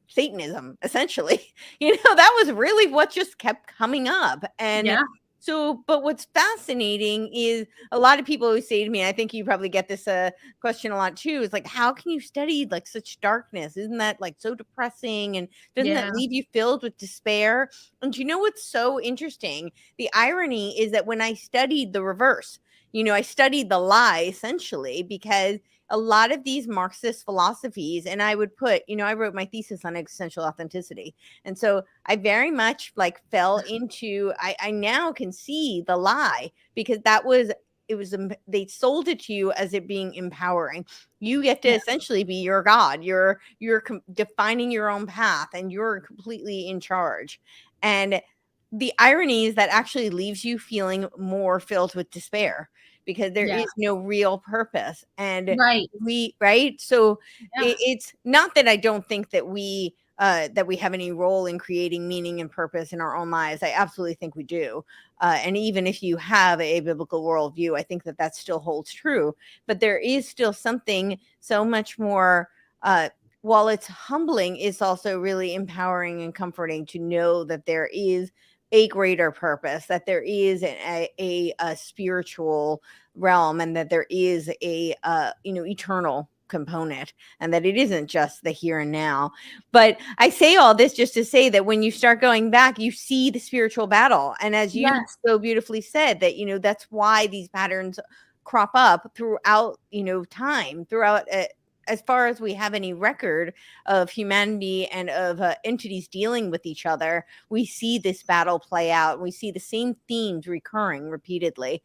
Satanism, essentially. That was really what just kept coming up. And so, but what's fascinating is a lot of people who say to me, I think you probably get this question a lot too, is like, how can you study like such darkness? Isn't that like so depressing? And doesn't that leave you filled with despair? And what's so interesting? The irony is that when I studied the reverse, I studied the lie essentially, because a lot of these Marxist philosophies, and I would put, I wrote my thesis on existential authenticity. And so I very much like fell into, I now can see the lie, because they sold it to you as it being empowering. You get to essentially be your God. You're defining your own path, and you're completely in charge. And the irony is that actually leaves you feeling more filled with despair, because there is no real purpose. And so it's not that I don't think that we have any role in creating meaning and purpose in our own lives. I absolutely think we do. And even if you have a biblical worldview, I think that still holds true. But there is still something so much more, while it's humbling, it's also really empowering and comforting to know that there is a greater purpose, that there is a spiritual realm, and that there is a eternal component, and that it isn't just the here and now. But I say all this just to say that when you start going back, you see the spiritual battle. And as you so beautifully said, that that's why these patterns crop up throughout time, throughout as far as we have any record of humanity and of entities dealing with each other. We see this battle play out. We see the same themes recurring repeatedly.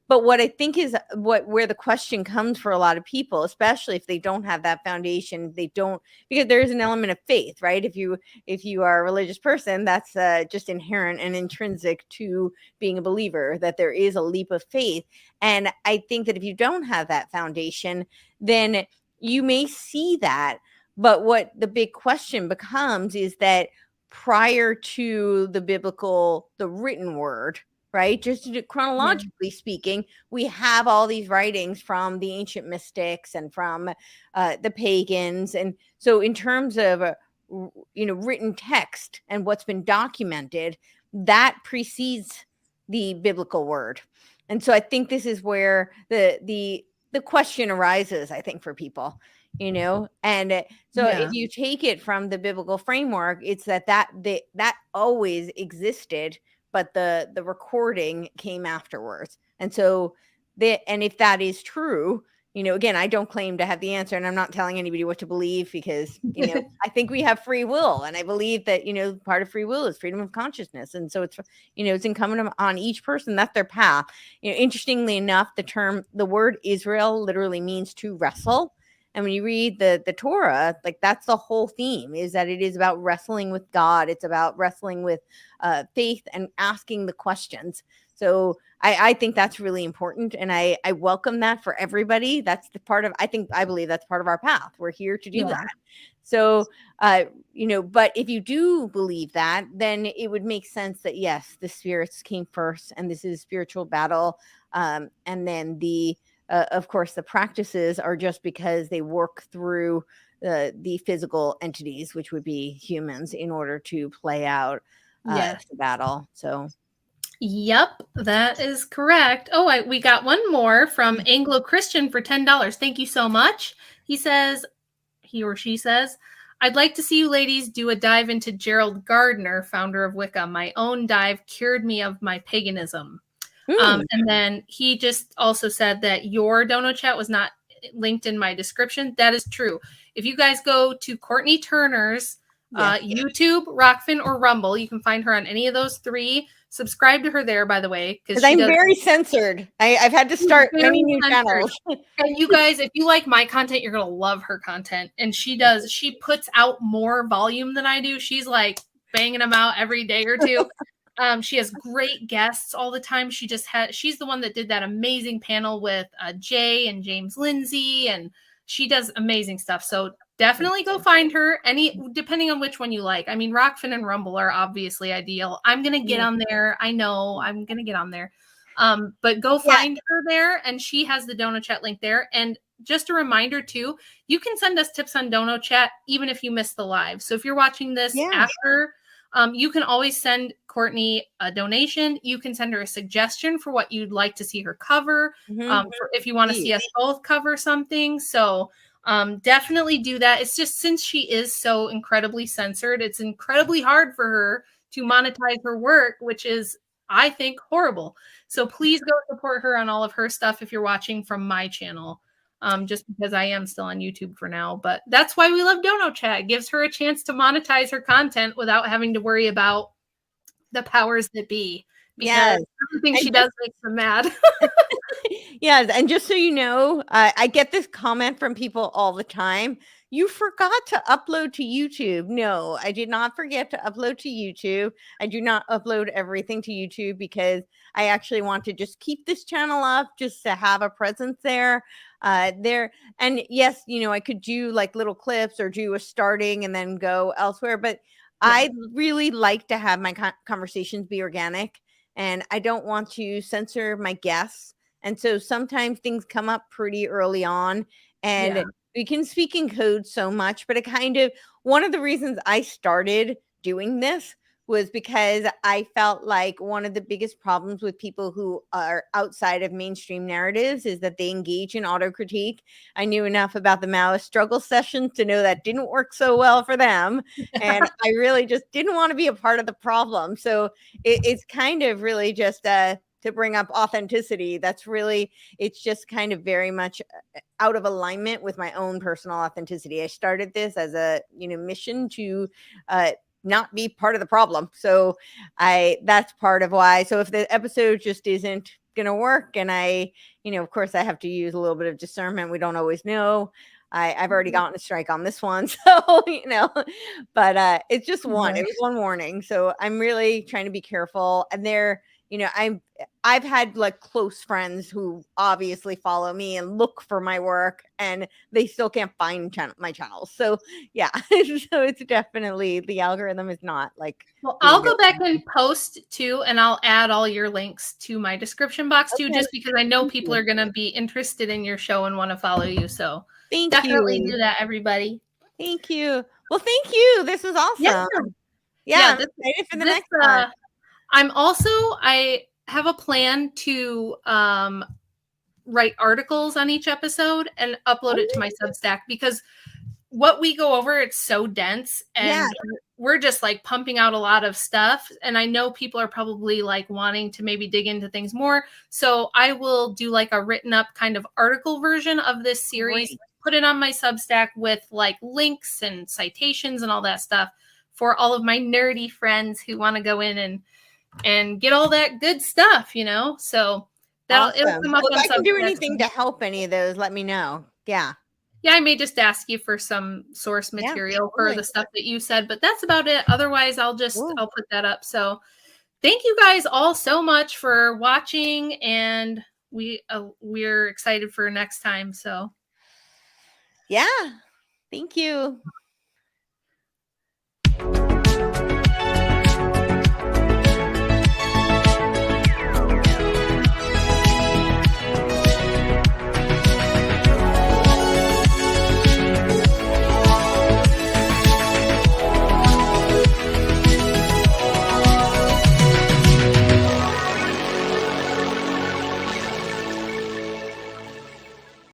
But what I think is where the question comes for a lot of people, especially if they don't have that foundation, because there is an element of faith, right? If you are a religious person, that's just inherent and intrinsic to being a believer, that there is a leap of faith. And I think that if you don't have that foundation, then you may see that. But what the big question becomes is that prior to the written word, right? Just chronologically speaking, we have all these writings from the ancient mystics and from the pagans. And so in terms of, written text and what's been documented, that precedes the biblical word. And so I think this is where the the question arises, I think, for people, and so if you take it from the biblical framework, it's that always existed, but the recording came afterwards. And so and if that is true, again, I don't claim to have the answer, and I'm not telling anybody what to believe, because, I think we have free will, and I believe that, part of free will is freedom of consciousness. And so it's, it's incumbent on each person, that's their path. Interestingly enough, the word Israel literally means to wrestle. And when you read the Torah, like, that's the whole theme, is that it is about wrestling with God. It's about wrestling with faith and asking the questions. So I think that's really important, and I welcome that for everybody. That's I believe that's part of our path. We're here to do that. So, but if you do believe that, then it would make sense that, yes, the spirits came first, and this is spiritual battle. And then of course, the practices are just because they work through the physical entities, which would be humans, in order to play out the battle. So. Yep, that is correct. Oh, we got one more from Anglo Christian for $10. Thank you so much. He or she says, I'd like to see you ladies do a dive into Gerald Gardner, founder of Wicca. My own dive cured me of my paganism. And then he just also said that your dono chat was not linked in my description. That is true. If you guys go to Courtenay Turner's YouTube, Rockfin, or Rumble, you can find her on any of those three. Subscribe to her there, by the way, because I'm very censored. I've had to start many new channels. And you guys, if you like my content, you're gonna love her content. And she puts out more volume than I do. She's like banging them out every day or two. She has great guests all the time. She's the one that did that amazing panel with Jay and James Lindsay, and she does amazing stuff. So definitely go find her, depending on which one you like. I mean, Rockfin and Rumble are obviously ideal. I'm going to get on there. I know I'm going to get on there. But go find her there, and she has the Dono Chat link there. And just a reminder too, you can send us tips on Dono Chat even if you miss the live. So if you're watching this after, you can always send Courtenay a donation. You can send her a suggestion for what you'd like to see her cover. If you want to see us both cover something. So definitely do that. It's just, since she is so incredibly censored, it's incredibly hard for her to monetize her work, which is, I think, horrible. So please go support her on all of her stuff if you're watching from my channel. Just because I am still on YouTube for now, but that's why we love Dono Chat. It gives her a chance to monetize her content without having to worry about the powers that be. Because everything she does makes them mad. Yes, and just so you know, I get this comment from people all the time. You forgot to upload to YouTube. No, I did not forget to upload to YouTube. I do not upload everything to YouTube because I actually want to just keep this channel up, just to have a presence there. And yes, I could do like little clips or do a starting and then go elsewhere, but I really like to have my conversations be organic, and I don't want to censor my guests. And so sometimes things come up pretty early on, and we can speak in code so much, but one of the reasons I started doing this was because I felt like one of the biggest problems with people who are outside of mainstream narratives is that they engage in autocritique. I knew enough about the Maoist struggle sessions to know that didn't work so well for them. And I really just didn't want to be a part of the problem. So it's kind of really just to bring up authenticity. It's just kind of very much out of alignment with my own personal authenticity. I started this as a mission to not be part of the problem. So that's part of why. So if the episode just isn't going to work, and of course I have to use a little bit of discernment. We don't always know. I've already gotten a strike on this one. So, but it's just one. It was one warning. So I'm really trying to be careful. And I've had like close friends who obviously follow me and look for my work, and they still can't find my channels. So so it's definitely, the algorithm is not like. Well, I'll go back and post too, and I'll add all your links to my description box too, just because I know people are going to be interested in your show and want to follow you. So definitely do that, everybody. Thank you. Well, thank you. This was awesome. Yeah, I'm excited for the next one. I have a plan to write articles on each episode and upload it to my Substack, because what we go over, it's so dense, and we're just like pumping out a lot of stuff. And I know people are probably like wanting to maybe dig into things more. So I will do like a written up kind of article version of this series, put it on my Substack with like links and citations and all that stuff for all of my nerdy friends who want to go in and get all that good stuff, you know? So it'll come up on if I can do anything to help any of those, let me know. Yeah. Yeah, I may just ask you for some source material for the stuff that you said, but that's about it. Otherwise, I'll put that up. So thank you guys all so much for watching, and we're excited for next time. So yeah, thank you.